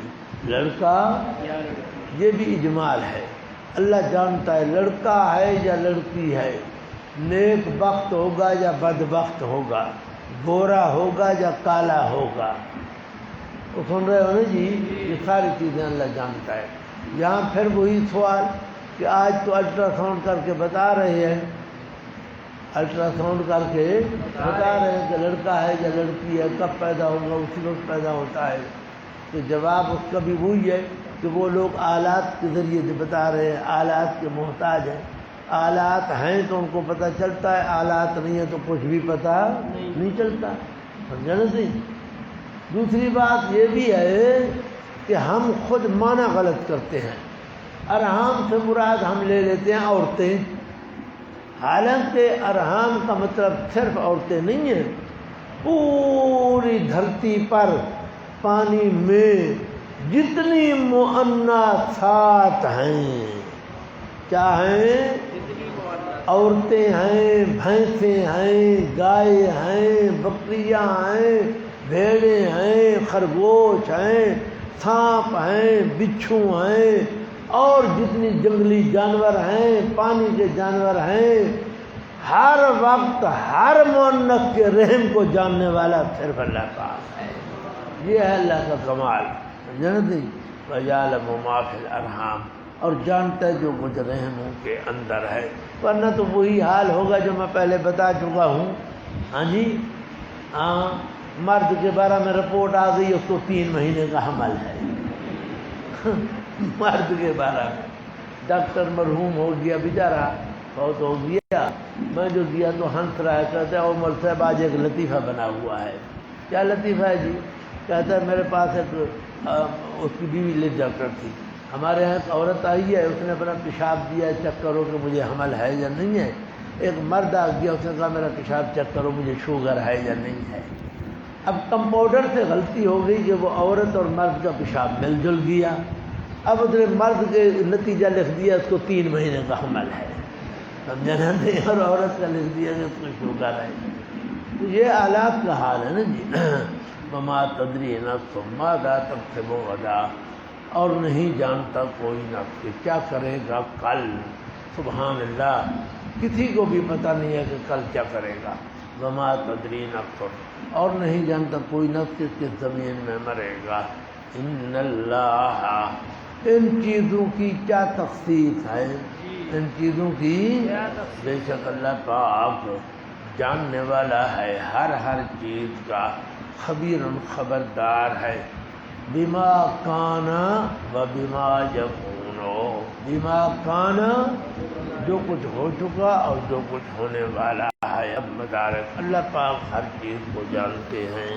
لڑکا یہ بھی اجمال ہے، اللہ جانتا ہے لڑکا ہے یا لڑکی ہے، نیک بخت ہوگا یا بدبخت ہوگا، گورا ہوگا یا کالا ہوگا۔ تو سن رہے ہو نا جی؟ یہ ساری چیزیں اللہ جانتا ہے۔ یہاں پھر وہی سوال کہ آج تو الٹرا ساؤنڈ کر کے بتا رہے ہیں، الٹرا ساؤنڈ کر کے بتا رہے ہیں کہ لڑکا ہے یا لڑکی ہے، کب پیدا ہوگا، اسی وقت پیدا ہوتا ہے۔ تو جواب اس کا بھی وہی ہے کہ وہ لوگ آلات کے ذریعے سے بتا رہے ہیں، آلات کے محتاج ہیں۔ آلات ہیں تو ان کو پتہ چلتا ہے، آلات نہیں ہے تو کچھ بھی پتہ نہیں چلتا۔ سمجھا نا سی؟ دوسری بات یہ بھی ہے کہ ہم خود معنی غلط کرتے ہیں، ارحام سے مراد ہم لے لیتے ہیں عورتیں، حالانکہ ارحام کا مطلب صرف عورتیں نہیں ہیں، پوری دھرتی پر پانی میں جتنی مؤنثات ہیں، کیا ہیں؟ عورتیں ہیں، بھینسیں ہیں، گائے ہیں، بکریاں ہیں، بھیڑیں ہیں، خرگوش ہیں، سانپ ہیں، بچھو ہیں، اور جتنی جنگلی جانور ہیں، پانی کے جانور ہیں، ہر وقت ہر مؤنث کے رحم کو جاننے والا صرف اللہ پاک ہے۔ یہ ہے اللہ کا کمال، جانتے وَيَعْلَمُ مَا فِي الْأَرْحَامِ، اور جانتا ہے جو کچھ رحموں کے اندر ہے، ورنہ تو وہی حال ہوگا جو میں پہلے بتا چکا ہوں۔ ہاں جی، ہاں، مرد کے بارے میں رپورٹ آ گئی، اس کو 3 مہینے کا حمل ہے۔ مرد کے بارے میں ڈاکٹر مرحوم ہو گیا بیچارہ، بہت ہو گیا، میں جو دیا تو ہنس رہا ہے، کہتا ہے عمر صاحب آج ایک لطیفہ بنا ہوا ہے۔ کیا لطیفہ ہے جی؟ کہتا ہے میرے پاس ایک اس کی بیوی لے ڈاکٹر تھی، ہمارے یہاں ایک عورت آئی ہے، اس نے اپنا پیشاب دیا، چیک کرو کہ مجھے حمل ہے یا نہیں ہے۔ ایک مرد آ گیا، اس نے کہا میرا پیشاب چیک کرو مجھے شوگر ہے یا نہیں ہے۔ اب کمپاؤنڈر سے غلطی ہو گئی کہ وہ عورت اور مرد کا پیشاب مل جل گیا، اب اس نے مرد کے نتیجہ لکھ دیا اس کو 3 مہینے کا حمل ہے، سمجھا نہیں، اور عورت کا لکھ دیا کہ اس کو شوگر ہے۔ تو یہ آلات کا حال ہے نا جی۔ وما تدری نفس ماذا تکسب غدا، اور نہیں جانتا کوئی نفس کہ کیا کرے گا کل۔ سبحان اللہ، کسی کو بھی پتہ نہیں ہے کہ کل کیا کرے گا۔ وما تدری نفس، اور نہیں جانتا کوئی نفس کس زمین میں مرے گا۔ ان اللہ، ان چیزوں کی کیا تخصیص ہے، ان چیزوں کی بے شک اللہ پاک جاننے والا ہے ہر چیز کا، خبیر خبردار ہے۔ بما کانا و بما یکون، بما کانا جو کچھ ہو چکا اور جو کچھ ہونے والا ہے۔ اب مدارک اللہ پاک ہر چیز کو جانتے ہیں۔